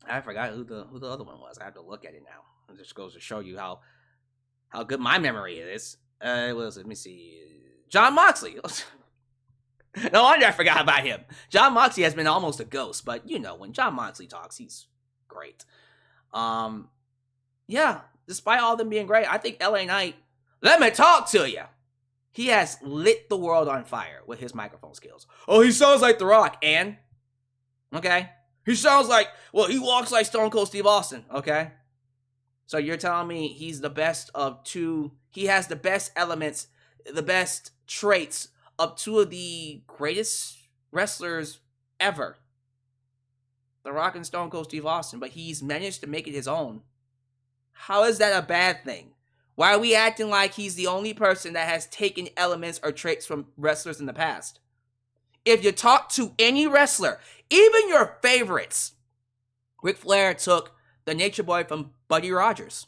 I forgot who the other one was. I have to look at it now. It just goes to show you how good my memory is. Let me see. John Moxley. No wonder I forgot about him. John Moxley has been almost a ghost, but you know, when John Moxley talks, he's great. Yeah, despite all them being great, I think LA Knight, let me talk to you. He has lit the world on fire with his microphone skills. Oh, he sounds like The Rock, and? Okay. He sounds like, well, he walks like Stone Cold Steve Austin, okay? So you're telling me he's the best of two, he has the best elements, the best traits of two of the greatest wrestlers ever. The Rock and Stone Cold Steve Austin, but he's managed to make it his own. How is that a bad thing? Why are we acting like he's the only person that has taken elements or traits from wrestlers in the past? If you talk to any wrestler, even your favorites, Ric Flair took the Nature Boy from Buddy Rogers.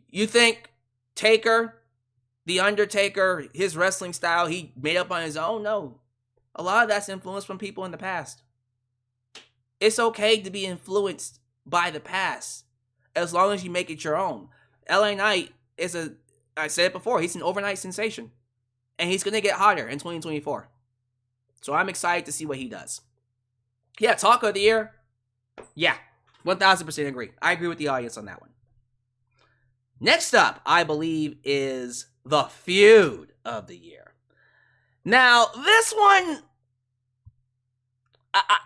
You think Taker, The Undertaker, his wrestling style, he made up on his own? No. A lot of that's influenced from people in the past. It's okay to be influenced by the past. as long as you make it your own. LA Knight is I said it before, he's an overnight sensation. And he's going to get hotter in 2024. So I'm excited to see what he does. Yeah, Talk of the Year. Yeah, 1000% agree. I agree with the audience on that one. Next up, I believe, is the Feud of the Year. Now, this one,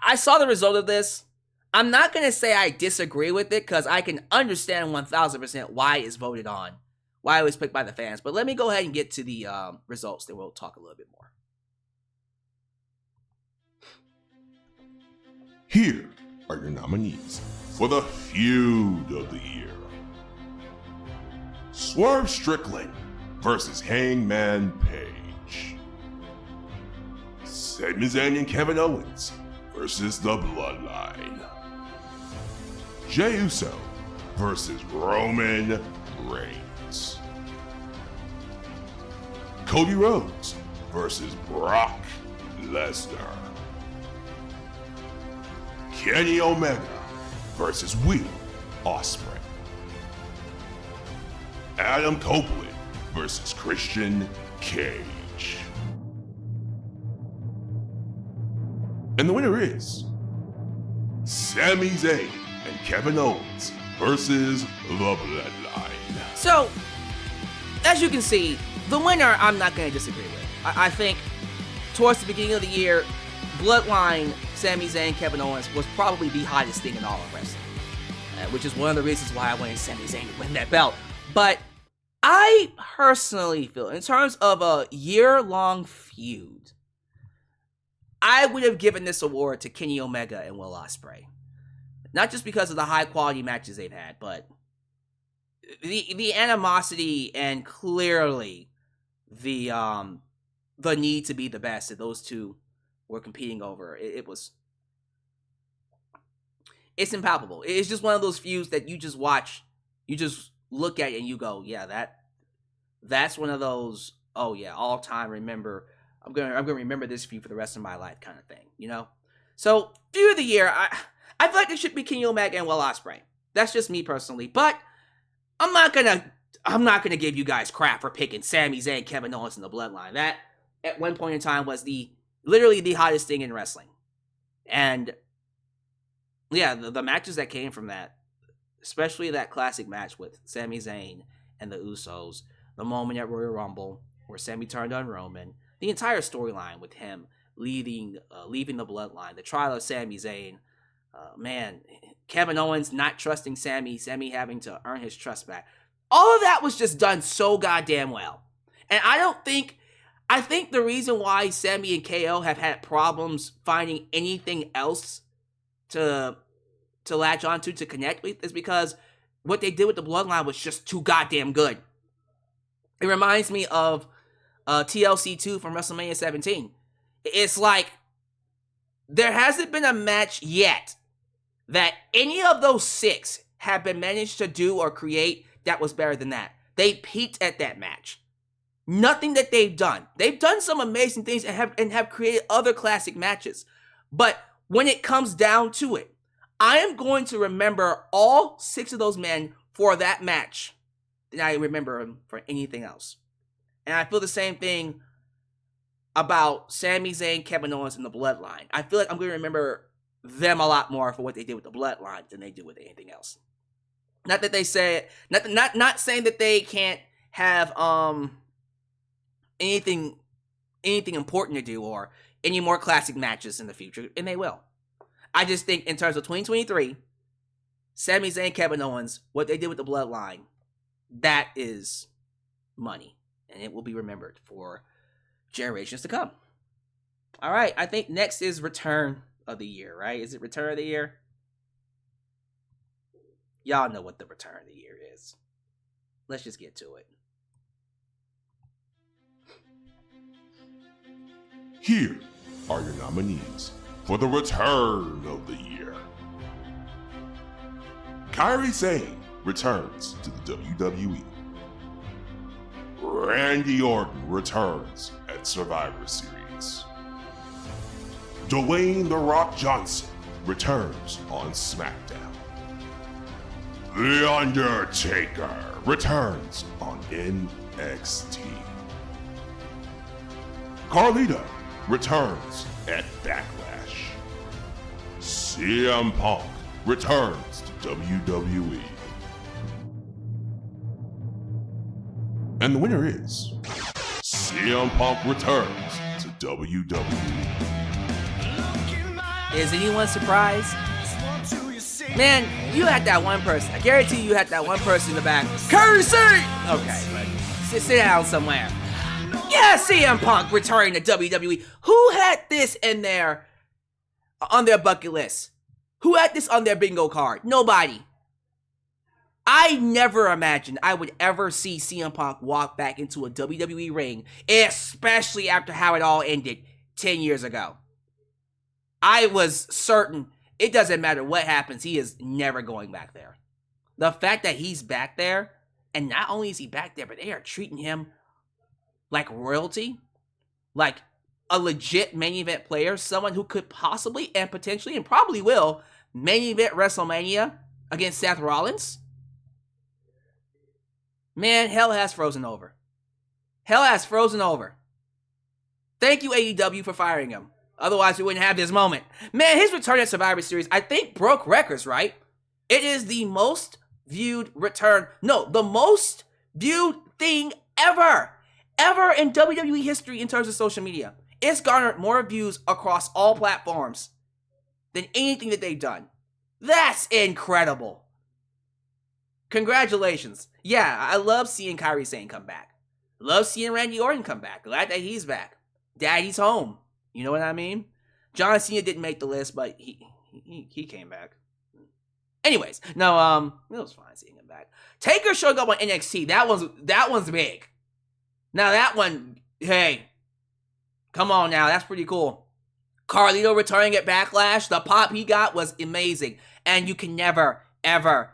I saw the result of this. I'm not going to say I disagree with it because I can understand 1000% why it's voted on, why it was picked by the fans. But let me go ahead and get to the results, then we'll talk a little bit more. Here are your nominees for the Feud of the Year. Swerve Strickland versus Hangman Page. Sami Zayn and Kevin Owens versus The Bloodline. Jey Uso versus Roman Reigns. Cody Rhodes versus Brock Lesnar. Kenny Omega versus Will Ospreay. Adam Copeland versus Christian Cage. And the winner is Sami Zayn and Kevin Owens versus The Bloodline. So, as you can see, the winner I'm not going to disagree with. I think towards the beginning of the year, Bloodline, Sami Zayn, Kevin Owens was probably the hottest thing in all of wrestling. Which is one of the reasons why I wanted Sami Zayn to win that belt. But I personally feel, in terms of a year-long feud, I would have given this award to Kenny Omega and Will Ospreay. Not just because of the high-quality matches they've had, but the animosity and clearly the need to be the best that those two were competing over. It's impalpable. It's just one of those feuds that you just watch, you just look at it and you go, yeah, that's one of those, oh yeah, all time remember, I'm gonna remember this feud for the rest of my life kind of thing, you know? So, Feud of the Year, I feel like it should be Kenny Omega and Will Ospreay. That's just me personally, but I'm not gonna give you guys crap for picking Sami Zayn, Kevin Owens, and The Bloodline. That at one point in time was literally the hottest thing in wrestling. And yeah, the matches that came from that, especially that classic match with Sami Zayn and the Usos, the moment at Royal Rumble where Sami turned on Roman, the entire storyline with him leaving the Bloodline, the trial of Sami Zayn, man, Kevin Owens not trusting Sami having to earn his trust back. All of that was just done so goddamn well. And I think the reason why Sami and KO have had problems finding anything else to latch onto, to connect with, is because what they did with the Bloodline was just too goddamn good. It reminds me of TLC 2 from WrestleMania 17. It's like, there hasn't been a match yet that any of those six have been managed to do or create that was better than that. They peaked at that match. Nothing that they've done. They've done some amazing things and have created other classic matches. But when it comes down to it, I am going to remember all six of those men for that match than I remember them for anything else. And I feel the same thing about Sami Zayn, Kevin Owens, and the Bloodline. I feel like I'm going to remember them a lot more for what they did with the Bloodline than they do with anything else. Not that they say, not saying that they can't have anything important to do or any more classic matches in the future, and they will. I just think in terms of 2023, Sami Zayn, Kevin Owens, what they did with the Bloodline, that is money, and it will be remembered for generations to come. All right, I think next is Return of the Year, right? Is it Return of the Year? Y'all know what the Return of the Year is. Let's just get to it. Here are your nominees for the Return of the Year. Kairi Sane returns to the WWE. Randy Orton returns at Survivor Series. Dwayne "The Rock" Johnson returns on SmackDown. The Undertaker returns on NXT. Carlito returns at Backlash. CM Punk returns to WWE. And the winner is CM Punk returns to WWE. Is anyone surprised? Man, you had that one person. I guarantee you had that one person in the back. Currency! Okay, but sit down somewhere. Yeah, CM Punk returning to WWE. Who had this in there on their bucket list? Who had this on their bingo card? Nobody. I never imagined I would ever see CM Punk walk back into a WWE ring, especially after how it all ended 10 years ago. I was certain it doesn't matter what happens, he is never going back there. The fact that he's back there, and not only is he back there, but they are treating him like royalty, like a legit main event player, someone who could possibly and potentially and probably will main event WrestleMania against Seth Rollins. Man, hell has frozen over. Hell has frozen over. Thank you, AEW, for firing him. Otherwise, we wouldn't have this moment. Man, his return at Survivor Series, I think, broke records, right? It is the most viewed return. No, the most viewed thing ever in WWE history in terms of social media. It's garnered more views across all platforms than anything that they've done. That's incredible. Congratulations. Yeah, I love seeing Kairi Sane come back. Love seeing Randy Orton come back. Glad that he's back. Daddy's home. You know what I mean? John Cena didn't make the list, but he came back. Anyways, no, it was fine seeing him back. Taker showing up on NXT. That one's big. Now that one, hey, come on now, that's pretty cool. Carlito returning at Backlash. The pop he got was amazing, and you can never, ever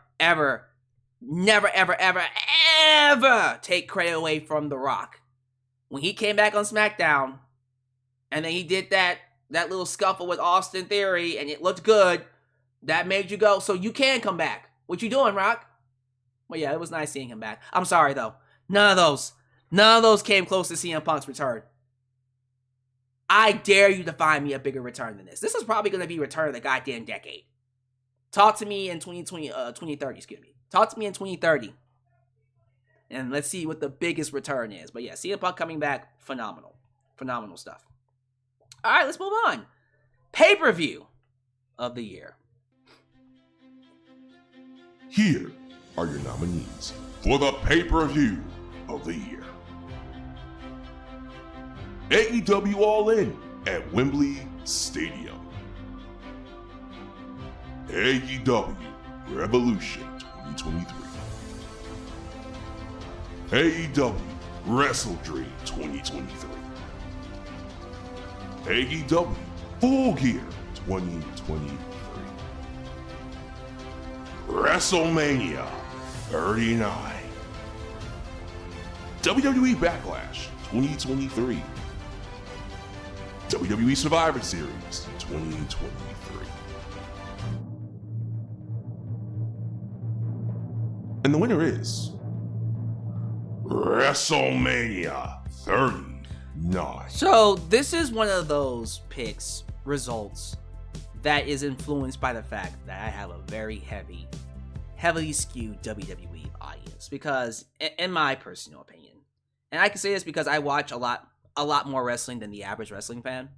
take credit away from The Rock. When he came back on SmackDown, and then he did that little scuffle with Austin Theory, and it looked good, that made you go, so you can come back. What you doing, Rock? Well, yeah, it was nice seeing him back. I'm sorry, though. None of those came close to CM Punk's return. I dare you to find me a bigger return than this. This is probably going to be return of the goddamn decade. Talk to me in 2030, excuse me. Talk to me in 2030. And let's see what the biggest return is. But yeah, CM Punk coming back, phenomenal. Phenomenal stuff. All right, let's move on. Pay-per-view of the year. Here are your nominees for the pay-per-view of the year. AEW All In at Wembley Stadium. AEW Revolution 2023. AEW Wrestle Dream 2023. AEW Full Gear 2023. WrestleMania 39. WWE Backlash 2023. WWE Survivor Series 2023. And the winner is WrestleMania 39. So this is one of those picks, results, that is influenced by the fact that I have a very heavily skewed WWE audience. Because, in my personal opinion, and I can say this because I watch a lot more wrestling than the average wrestling fan,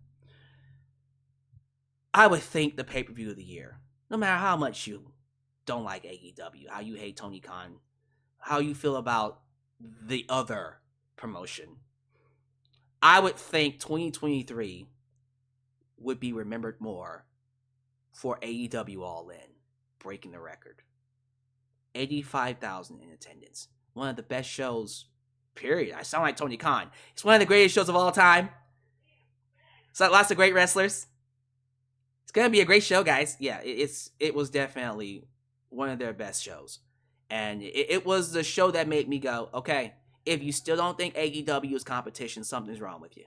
I would think the pay-per-view of the year, no matter how much you don't like AEW, how you hate Tony Khan, how you feel about the other promotion, I would think 2023 would be remembered more for AEW All In, breaking the record. 85,000 in attendance. One of the best shows, period. I sound like Tony Khan. It's one of the greatest shows of all time. It's like lots of great wrestlers. It's going to be a great show, guys. Yeah, it was definitely one of their best shows. And it was the show that made me go, okay, if you still don't think AEW is competition, something's wrong with you.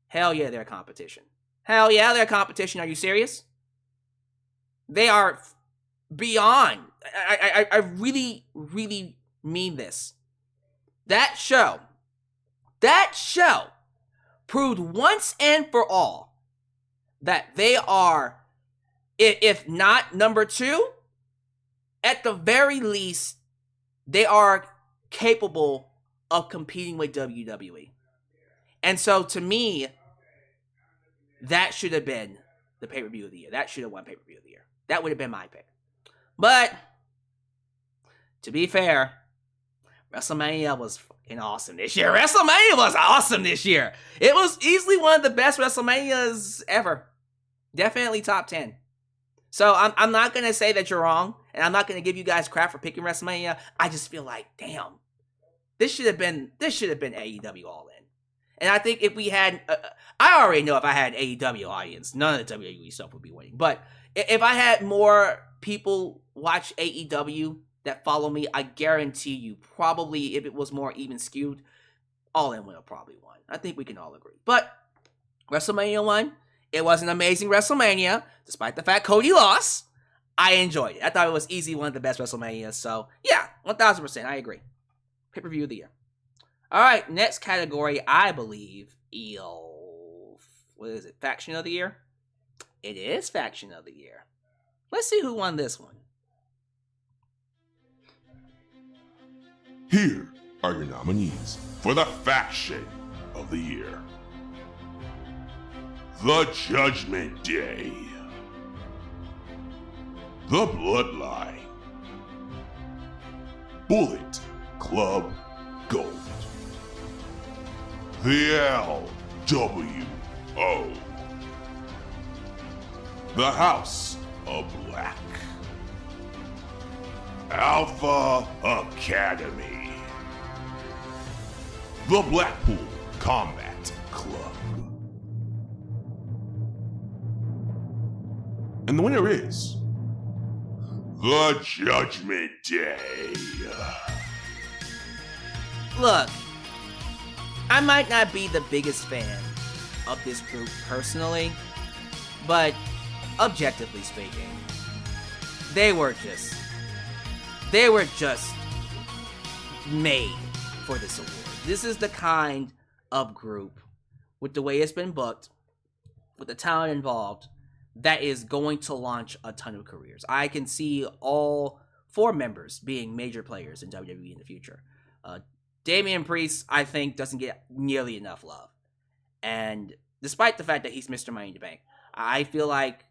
Hell yeah, they're competition. Hell yeah, they're competition. Are you serious? They are beyond. I really, really mean this. That show proved once and for all that they are, if not number 2, at the very least, they are capable of competing with WWE. And so, to me, that should have been the pay-per-view of the year. That should have won pay-per-view of the year. That would have been my pick. But, to be fair, WrestleMania was fucking awesome this year. WrestleMania was awesome this year. It was easily one of the best WrestleManias ever. Definitely top 10. So I'm not going to say that you're wrong, and I'm not going to give you guys crap for picking WrestleMania. I just feel like, damn, this should have been AEW All In. And I think if we had, I already know if I had an AEW audience, none of the WWE stuff would be winning. But if I had more people watch AEW that follow me, I guarantee you, probably if it was more even skewed, All In would have probably won. I think we can all agree. But WrestleMania 1, it was an amazing WrestleMania, despite the fact Cody lost. I enjoyed it. I thought it was easily one of the best WrestleManias. So, yeah, 1000%, I agree. Pay-per-view of the year. All right, next category, I believe, what is it, Faction of the Year? It is Faction of the Year. Let's see who won this one. Here are your nominees for the Faction of the Year. The Judgment Day. The Bloodline. Bullet Club Gold. The LWO. The House of Black. Alpha Academy. The Blackpool Combat Club. And the winner is the Judgment Day. Look, I might not be the biggest fan of this group personally, but objectively speaking, they were just made for this award. This is the kind of group, with the way it's been booked, with the talent involved, that is going to launch a ton of careers. I can see all 4 members being major players in WWE in the future. Damian Priest, I think, doesn't get nearly enough love. And despite the fact that he's Mr. Money in the Bank, I feel like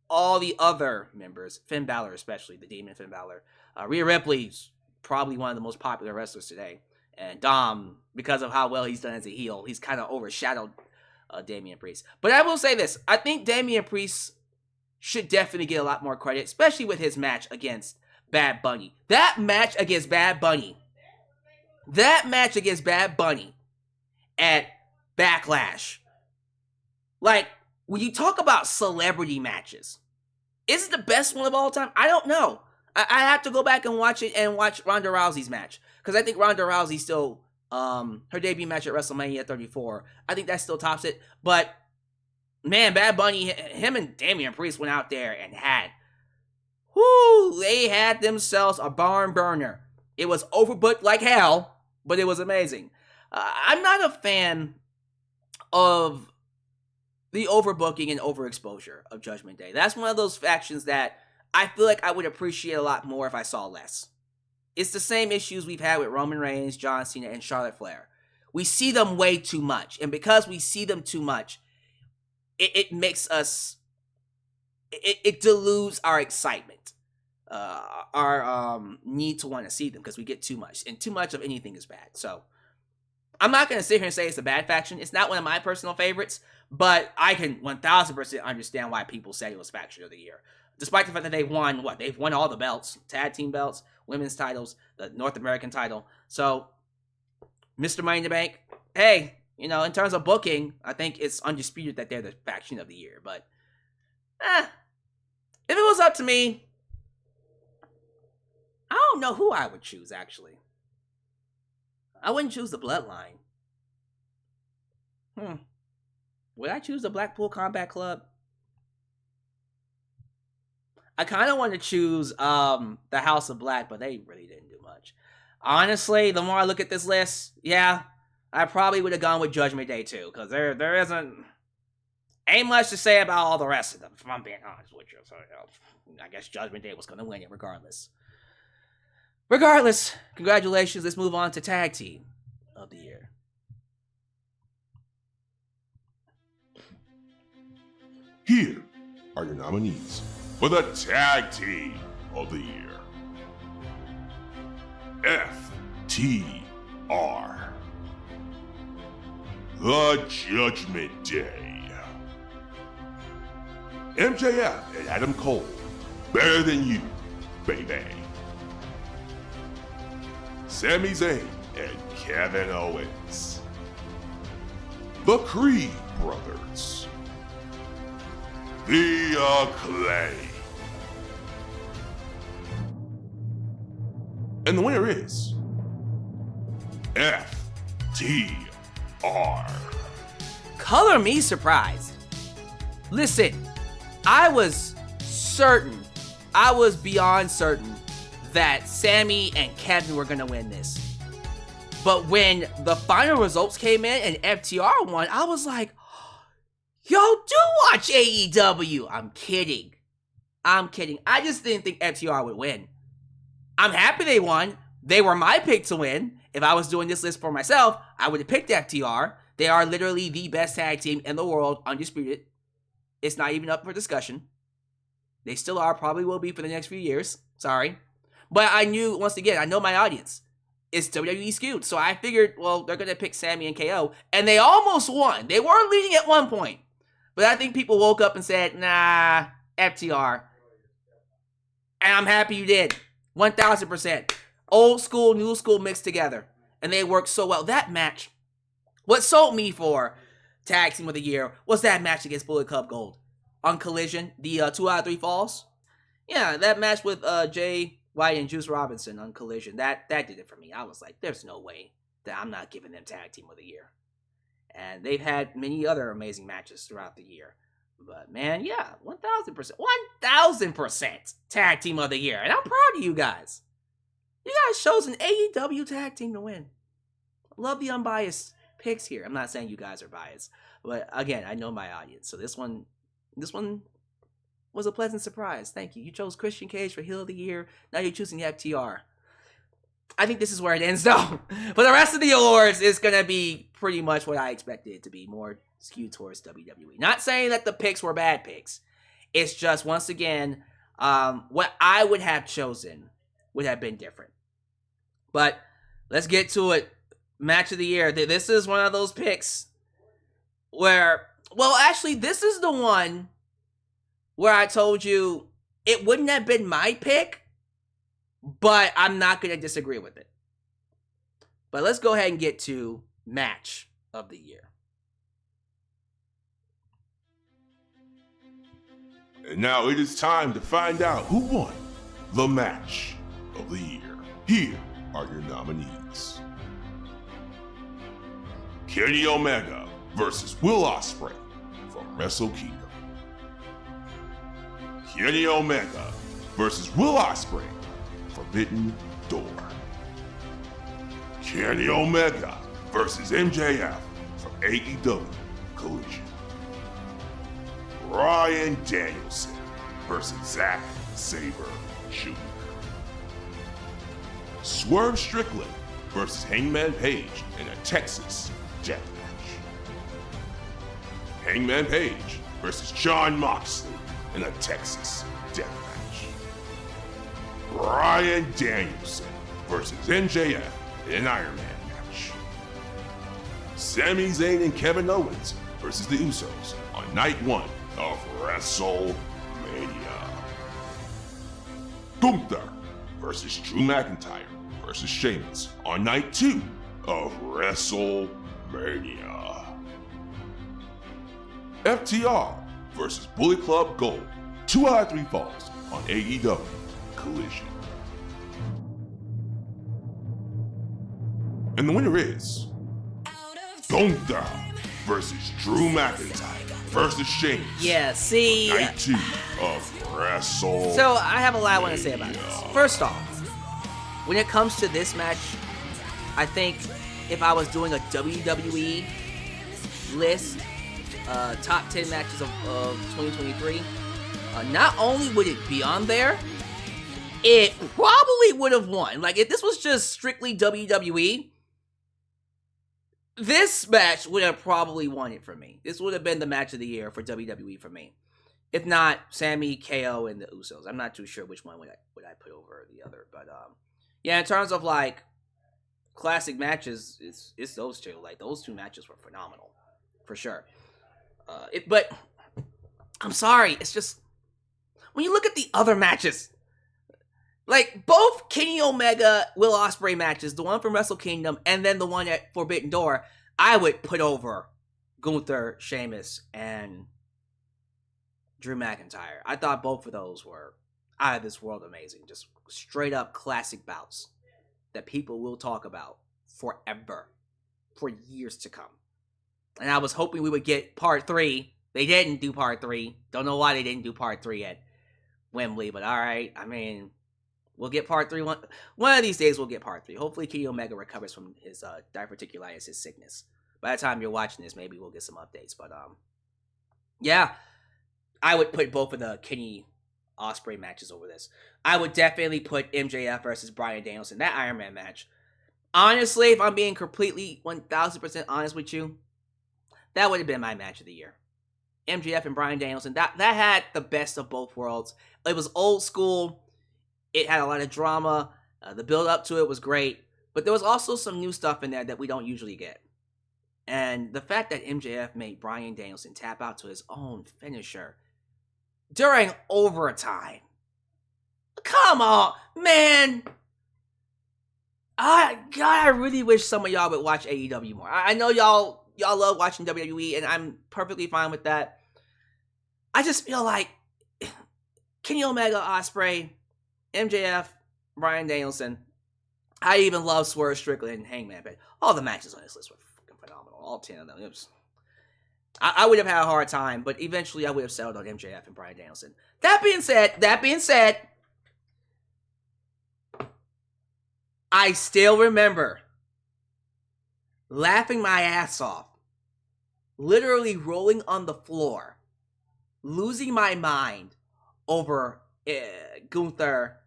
all the other members, Finn Balor especially, the Demon Finn Balor, Rhea Ripley's probably one of the most popular wrestlers today. And Dom, because of how well he's done as a heel, he's kind of overshadowed Damian Priest. But I will say this, I think Damian Priest should definitely get a lot more credit, especially with his match against Bad Bunny. That match against Bad Bunny at Backlash. Like, when you talk about celebrity matches, is it the best one of all time? I don't know. I have to go back and watch it and watch Ronda Rousey's match. Because I think Ronda Rousey still, her debut match at WrestleMania 34, I think that still tops it. But, man, Bad Bunny, him and Damian Priest went out there and they had themselves a barn burner. It was overbooked like hell, but it was amazing. I'm not a fan of the overbooking and overexposure of Judgment Day. That's one of those factions that I feel like I would appreciate a lot more if I saw less. It's the same issues we've had with Roman Reigns, John Cena, and Charlotte Flair. We see them way too much. And because we see them too much, it makes us... It dilutes our excitement. Our need to want to see them because we get too much. And too much of anything is bad. So, I'm not going to sit here and say it's a bad faction. It's not one of my personal favorites. But I can 1000% understand why people say it was Faction of the Year. Despite the fact that they've won, they've won all the belts. Tag team belts, women's titles, the North American title. So, Mr. Money in the Bank, hey, in terms of booking, I think it's undisputed that they're the Faction of the Year. But, if it was up to me, I don't know who I would choose, actually. I wouldn't choose the Bloodline. Would I choose the Blackpool Combat Club? I kind of want to choose the House of Black, but they really didn't do much. Honestly, the more I look at this list, yeah, I probably would have gone with Judgment Day too, because there ain't much to say about all the rest of them, if I'm being honest with you. So, I guess Judgment Day was going to win it regardless. Regardless, congratulations. Let's move on to Tag Team of the Year. Here are your nominees for the Tag Team of the Year. FTR. The Judgment Day. MJF and Adam Cole. Better Than You, baby. Sami Zayn and Kevin Owens. The Creed Brothers. The Acclaim. And the winner is FTR. Color me surprised. Listen, I was beyond certain that Sammy and Kevin were gonna win this. But when the final results came in and FTR won, I was like, yo, do watch AEW. I'm kidding. I just didn't think FTR would win. I'm happy they won. They were my pick to win. If I was doing this list for myself, I would have picked FTR. They are literally the best tag team in the world, undisputed. It's not even up for discussion. They still are, probably will be for the next few years. Sorry. But I knew, once again, I know my audience. It's WWE skewed. So I figured, well, they're going to pick Sammy and KO. And they almost won. They were leading at one point. But I think people woke up and said, nah, FTR. And I'm happy you did. 1000%. Old school, new school mixed together. And they worked so well. That match, what sold me for Tag Team of the Year was that match against Bullet Club Gold. On Collision, the 2 out of 3 falls. Yeah, that match with Jay White and Juice Robinson on Collision. That did it for me. I was like, there's no way that I'm not giving them Tag Team of the Year. And they've had many other amazing matches throughout the year. But man, yeah, 1000%. 1000% Tag Team of the Year. And I'm proud of you guys. You guys chose an AEW tag team to win. Love the unbiased picks here. I'm not saying you guys are biased. But again, I know my audience. So this one was a pleasant surprise. Thank you. You chose Christian Cage for Heel of the Year. Now you're choosing FTR. I think this is where it ends, though. For the rest of the awards, it's going to be pretty much what I expected it to be, more skewed towards WWE. Not saying that the picks were bad picks. It's just, once again, what I would have chosen would have been different. But let's get to it. Match of the Year. This is one of those picks where, well, actually, this is the one where I told you it wouldn't have been my pick, but I'm not going to disagree with it. But let's go ahead and get to Match of the Year. And now it is time to find out who won the Match of the Year. Here are your nominees. Kenny Omega versus Will Ospreay from Wrestle Kingdom. Kenny Omega versus Will Ospreay, Forbidden Door. Kenny Omega versus MJF from AEW Collision. Bryan Danielson versus Zack Sabre Jr. Swerve Strickland versus Hangman Page in a Texas death match. Hangman Page versus Jon Moxley in a Texas death match. Bryan Danielson versus MJF in an Iron Man match. Sami Zayn and Kevin Owens versus the Usos on night 1 of WrestleMania. Gunther versus Drew McIntyre versus Sheamus on night 2 of WrestleMania. FTR versus Bullet Club Gold, 2 out of 3 falls on AEW Collision. And the winner is Gunther versus Drew McIntyre versus Sheamus. Yeah, see. Night 2 of Wrestle. So I have a lot I want to say about this. First off, when it comes to this match, I think if I was doing a WWE list, top 10 matches of 2023, not only would it be on there, it probably would have won. Like, if this was just strictly WWE, this match would have probably won it for me. This would have been the match of the year for WWE for me. If not, Sammy, KO, and the Usos. I'm not too sure which one would I put over the other. But, yeah, in terms of, like, classic matches, it's those two. Like, those two matches were phenomenal. For sure. But, I'm sorry. It's just, when you look at the other matches, like, both Kenny Omega, Will Ospreay matches, the one from Wrestle Kingdom, and then the one at Forbidden Door, I would put over Gunther, Sheamus, and Drew McIntyre. I thought both of those were out of this world amazing. Just straight up classic bouts that people will talk about forever, for years to come. And I was hoping we would get part 3. They didn't do part 3. Don't know why they didn't do part 3 at Wembley, but alright. I mean, we'll get part 3. One of these days we'll get part 3. Hopefully Kenny Omega recovers from his diverticulitis, his sickness. By the time you're watching this, maybe we'll get some updates. But, yeah. I would put both of the Kenny Ospreay matches over this. I would definitely put MJF versus Bryan Danielson, that Iron Man match. Honestly, if I'm being completely 1000% honest with you, that would have been my match of the year. MJF and Bryan Danielson, that had the best of both worlds. It was old school. It had a lot of drama. The build up to it was great. But there was also some new stuff in there that we don't usually get. And the fact that MJF made Bryan Danielson tap out to his own finisher during overtime. Come on, man. I really wish some of y'all would watch AEW more. I know y'all love watching WWE, and I'm perfectly fine with that. I just feel like Kenny Omega, Ospreay, MJF, Bryan Danielson. I even love Swerve Strickland and Hangman Page. All the matches on this list were fucking phenomenal. All 10 of them. It was, I would have had a hard time, but eventually I would have settled on MJF and Bryan Danielson. That being said, I still remember laughing my ass off, literally rolling on the floor, losing my mind over Gunther,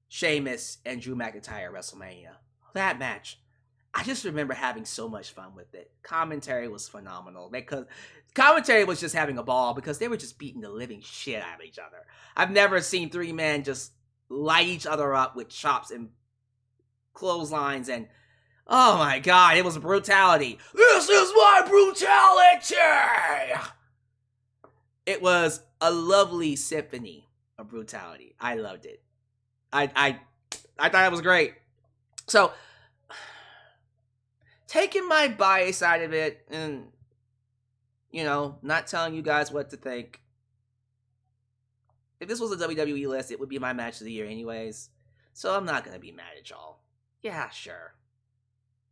Sheamus, and Drew McIntyre at WrestleMania. That match, I just remember having so much fun with it. Commentary was phenomenal. Because commentary was just having a ball because they were just beating the living shit out of each other. I've never seen 3 men just light each other up with chops and clotheslines, and oh my god, it was brutality. This is my brutality! It was a lovely symphony of brutality. I loved it. I thought it was great. So, taking my bias side of it and, you know, not telling you guys what to think. If this was a WWE list, it would be my match of the year anyways. So I'm not going to be mad at y'all. Yeah, sure.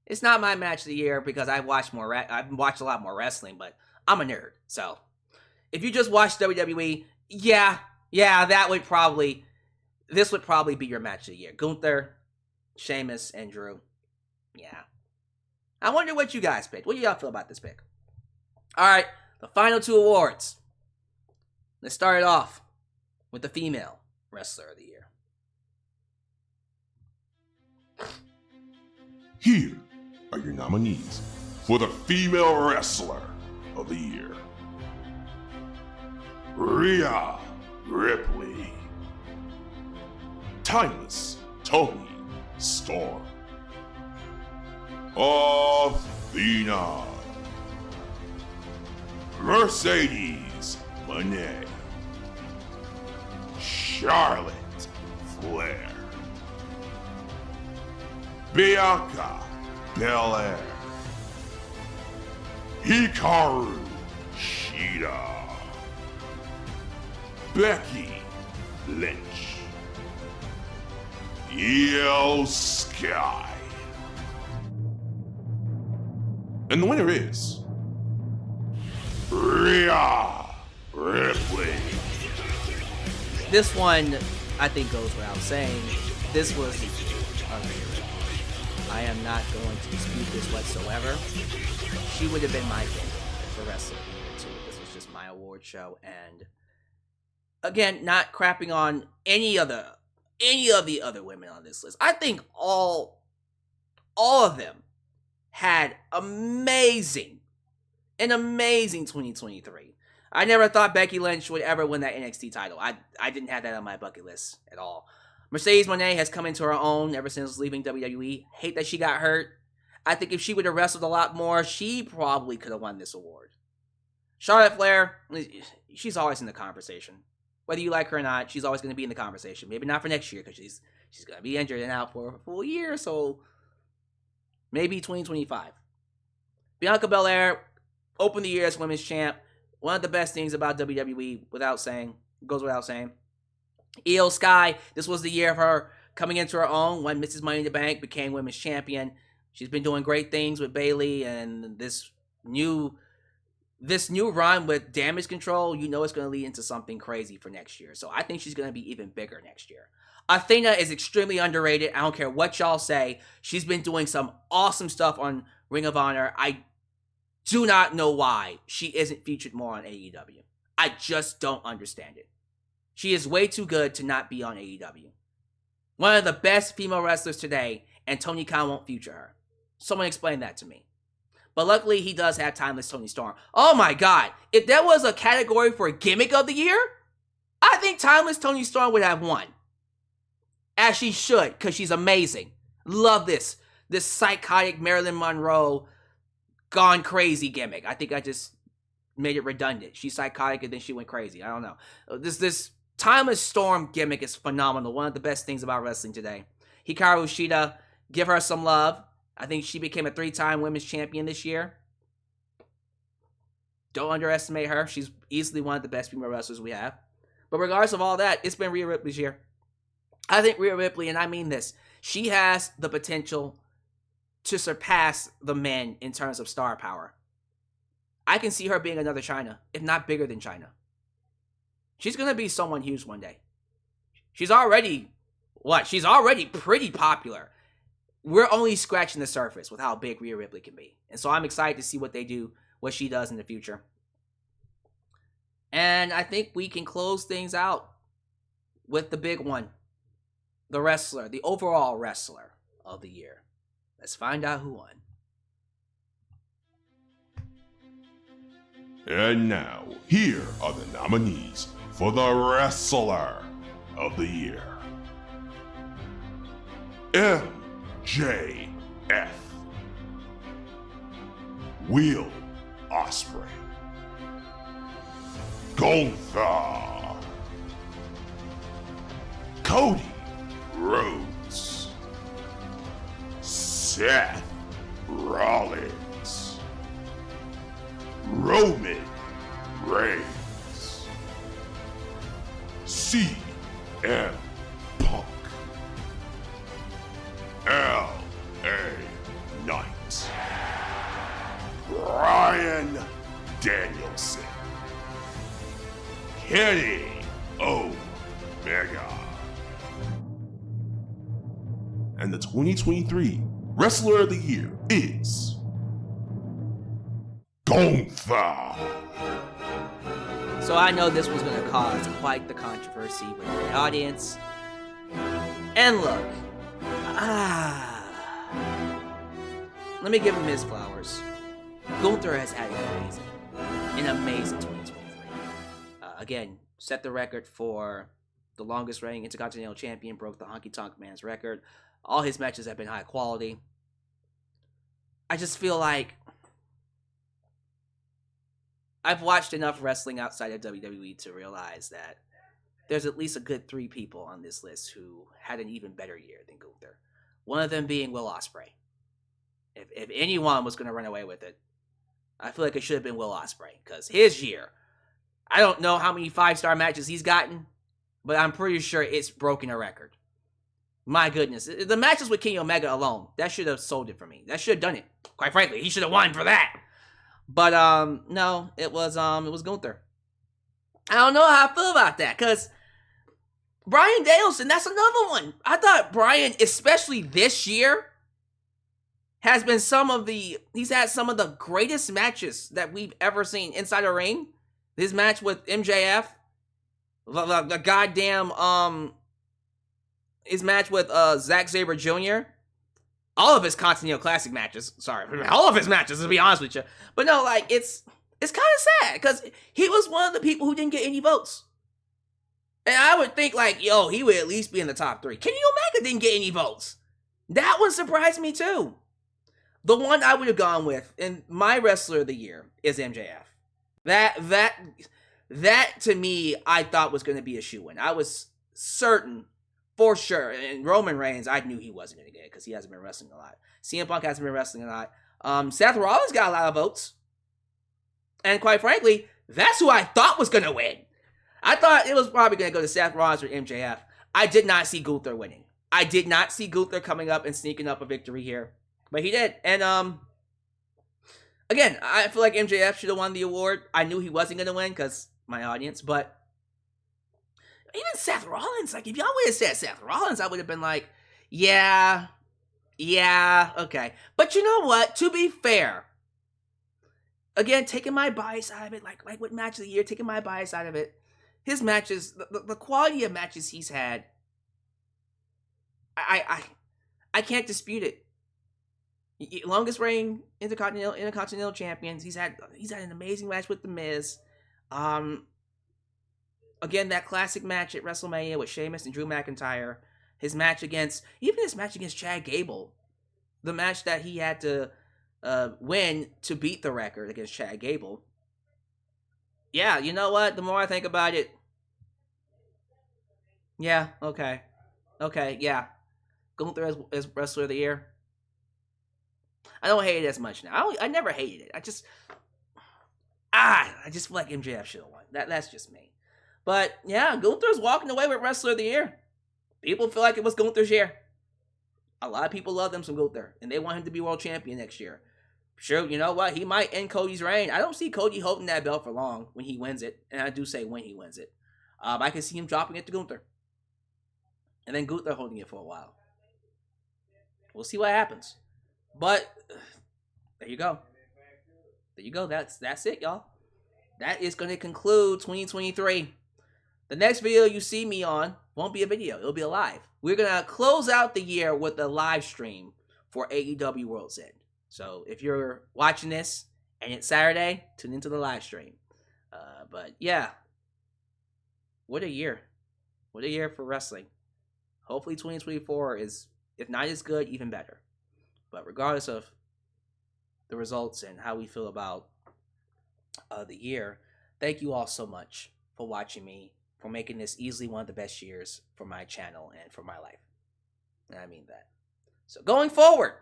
It's not my match of the year because I've watched a lot more wrestling, but I'm a nerd. So, if you just watched WWE, yeah, this would probably be your match of the year. Gunther, Sheamus, and Drew. Yeah. I wonder what you guys picked. What do y'all feel about this pick? Alright, the final 2 awards. Let's start it off with the female wrestler of the year. Here are your nominees for the female wrestler of the year. Rhea Ripley, Timeless Toni Storm, Athena, Mercedes Moné, Charlotte Flair, Bianca Belair, Hikaru Shida, Becky Lynch, Io Sky. And the winner is Rhea Ripley. This one, I think, goes without saying. This was unreal. I am not going to dispute this whatsoever. She would have been my pick for Wrestler of the Year, too. This was just my award show. And again, not crapping on any of the other women on this list. I think all of them had an amazing 2023. I never thought Becky Lynch would ever win that NXT title. I didn't have that on my bucket list at all. Mercedes Moné has come into her own ever since leaving WWE. Hate that she got hurt. I think if she would have wrestled a lot more, she probably could have won this award. Charlotte Flair, she's always in the conversation. Whether you like her or not, she's always going to be in the conversation. Maybe not for next year because she's going to be injured and out for a full year, so maybe 2025. Bianca Belair opened the year as women's champ. One of the best things about WWE, goes without saying. Io Sky, this was the year of her coming into her own when Mrs. Money in the Bank became women's champion. She's been doing great things with Bayley, and this new run with Damage Control, it's going to lead into something crazy for next year. So I think she's going to be even bigger next year. Athena is extremely underrated. I don't care what y'all say. She's been doing some awesome stuff on Ring of Honor. I do not know why she isn't featured more on AEW. I just don't understand it. She is way too good to not be on AEW. One of the best female wrestlers today, and Tony Khan won't feature her. Someone explain that to me. But luckily, he does have Timeless Tony Storm. Oh my god, if there was a category for Gimmick of the Year, I think Timeless Tony Storm would have won. As she should, because she's amazing. Love this psychotic Marilyn Monroe gone crazy gimmick. I think I just made it redundant. She's psychotic and then she went crazy. I don't know. This Timeless Storm gimmick is phenomenal. One of the best things about wrestling today. Hikaru Shida, give her some love. I think she became a 3-time women's champion this year. Don't underestimate her. She's easily one of the best female wrestlers we have. But regardless of all that, it's been Rhea Ripley's year. I think Rhea Ripley, and I mean this, she has the potential to surpass the men in terms of star power. I can see her being another Chyna, if not bigger than Chyna. She's going to be someone huge one day. She's already pretty popular. We're only scratching the surface with how big Rhea Ripley can be. And so I'm excited to see what she does in the future. And I think we can close things out with the big one. The overall wrestler of the year. Let's find out who won. And now, here are the nominees for the Wrestler of the Year. MJF. Will Ospreay. Gunther. Cody Rhodes. Seth Rollins. Roman Reigns. CM Punk. L.A. Knight. Bryan Danielson. Kenny Omega. And the 2023 Wrestler of the Year is Gunther. So I know this was going to cause quite the controversy with the audience. And look, let me give him his flowers. Gunther has had an amazing 2023. Again, set the record for the longest reigning Intercontinental Champion, broke the Honky Tonk Man's record. All his matches have been high quality. I just feel like I've watched enough wrestling outside of WWE to realize that there's at least a good 3 people on this list who had an even better year than Gunther. One of them being Will Ospreay. If anyone was going to run away with it, I feel like it should have been Will Ospreay. Because his year, I don't know how many 5-star matches he's gotten, but I'm pretty sure it's broken a record. My goodness. The matches with Kenny Omega alone, that should have sold it for me. That should have done it. Quite frankly, he should have won for that. But no, it was Gunther. I don't know how I feel about that, because Bryan Danielson, that's another one. I thought Bryan, especially this year, has been he's had some of the greatest matches that we've ever seen inside a ring. His match with MJF, the goddamn his match with Zack Sabre Jr., all of his Continental Classic matches. Sorry, all of his matches, to be honest with you. But no, like, it's kind of sad, because he was one of the people who didn't get any votes. And I would think, like, yo, he would at least be in the top 3. Kenny Omega didn't get any votes. That one surprised me too. The one I would have gone with, and my wrestler of the year, is MJF. That to me, I thought was going to be a shoo-in. I was certain, for sure. And Roman Reigns, I knew he wasn't going to get it, because he hasn't been wrestling a lot. CM Punk hasn't been wrestling a lot. Seth Rollins got a lot of votes. And quite frankly, that's who I thought was going to win. I thought it was probably going to go to Seth Rollins or MJF. I did not see Gunther winning. I did not see Gunther coming up and sneaking up a victory here. But he did. And again, I feel like MJF should have won the award. I knew he wasn't going to win because my audience. But even Seth Rollins, like, if y'all would have said Seth Rollins, I would have been like, yeah, okay. But you know what? To be fair, again, taking my bias out of it, like with match of the year, taking my bias out of it, his matches, the quality of matches he's had, I can't dispute it. Longest reigning Intercontinental champions. He's had an amazing match with The Miz. Again, that classic match at WrestleMania with Sheamus and Drew McIntyre. His match against Chad Gable. The match that he had to win to beat the record against Chad Gable. Yeah, you know what? The more I think about it, yeah, okay, yeah. Gunther as wrestler of the year. I don't hate it as much now. I never hated it. I just feel like MJF should have won. That's just me. But yeah, Gunther's walking away with wrestler of the year. People feel like it was Gunther's year. A lot of people love them some Gunther, and they want him to be world champion next year. Sure, you know what? He might end Cody's reign. I don't see Cody holding that belt for long when he wins it, and I do say when he wins it. I can see him dropping it to Gunther, and then Gunther holding it for a while. We'll see what happens. But there you go. That's it, y'all. That is going to conclude 2023. The next video you see me on won't be a video. It'll be a live. We're going to close out the year with a live stream for AEW World's End. So if you're watching this and it's Saturday, tune into the live stream. But yeah, what a year. What a year for wrestling. Hopefully 2024 is, if not as good, even better. But regardless of the results and how we feel about the year, thank you all so much for watching me, for making this easily one of the best years for my channel and for my life. And I mean that. So going forward,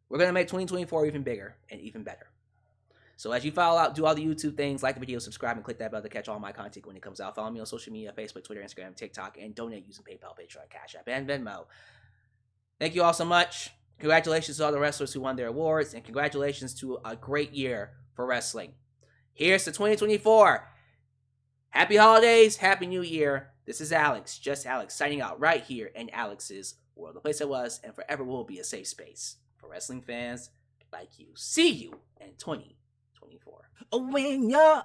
we're going to make 2024 even bigger and even better. So as you follow out, do all the YouTube things, like the video, subscribe, and click that bell to catch all my content when it comes out. Follow me on social media, Facebook, Twitter, Instagram, TikTok, and donate using PayPal, Patreon, Cashapp, and Venmo. Thank you all so much. Congratulations to all the wrestlers who won their awards, and congratulations to a great year for wrestling. Here's to 2024. Happy holidays, happy new year. This is Alyx, just Alyx, signing out right here in Alyx's world, the place I was and forever will be a safe space for wrestling fans like you. See you in 2024. When you're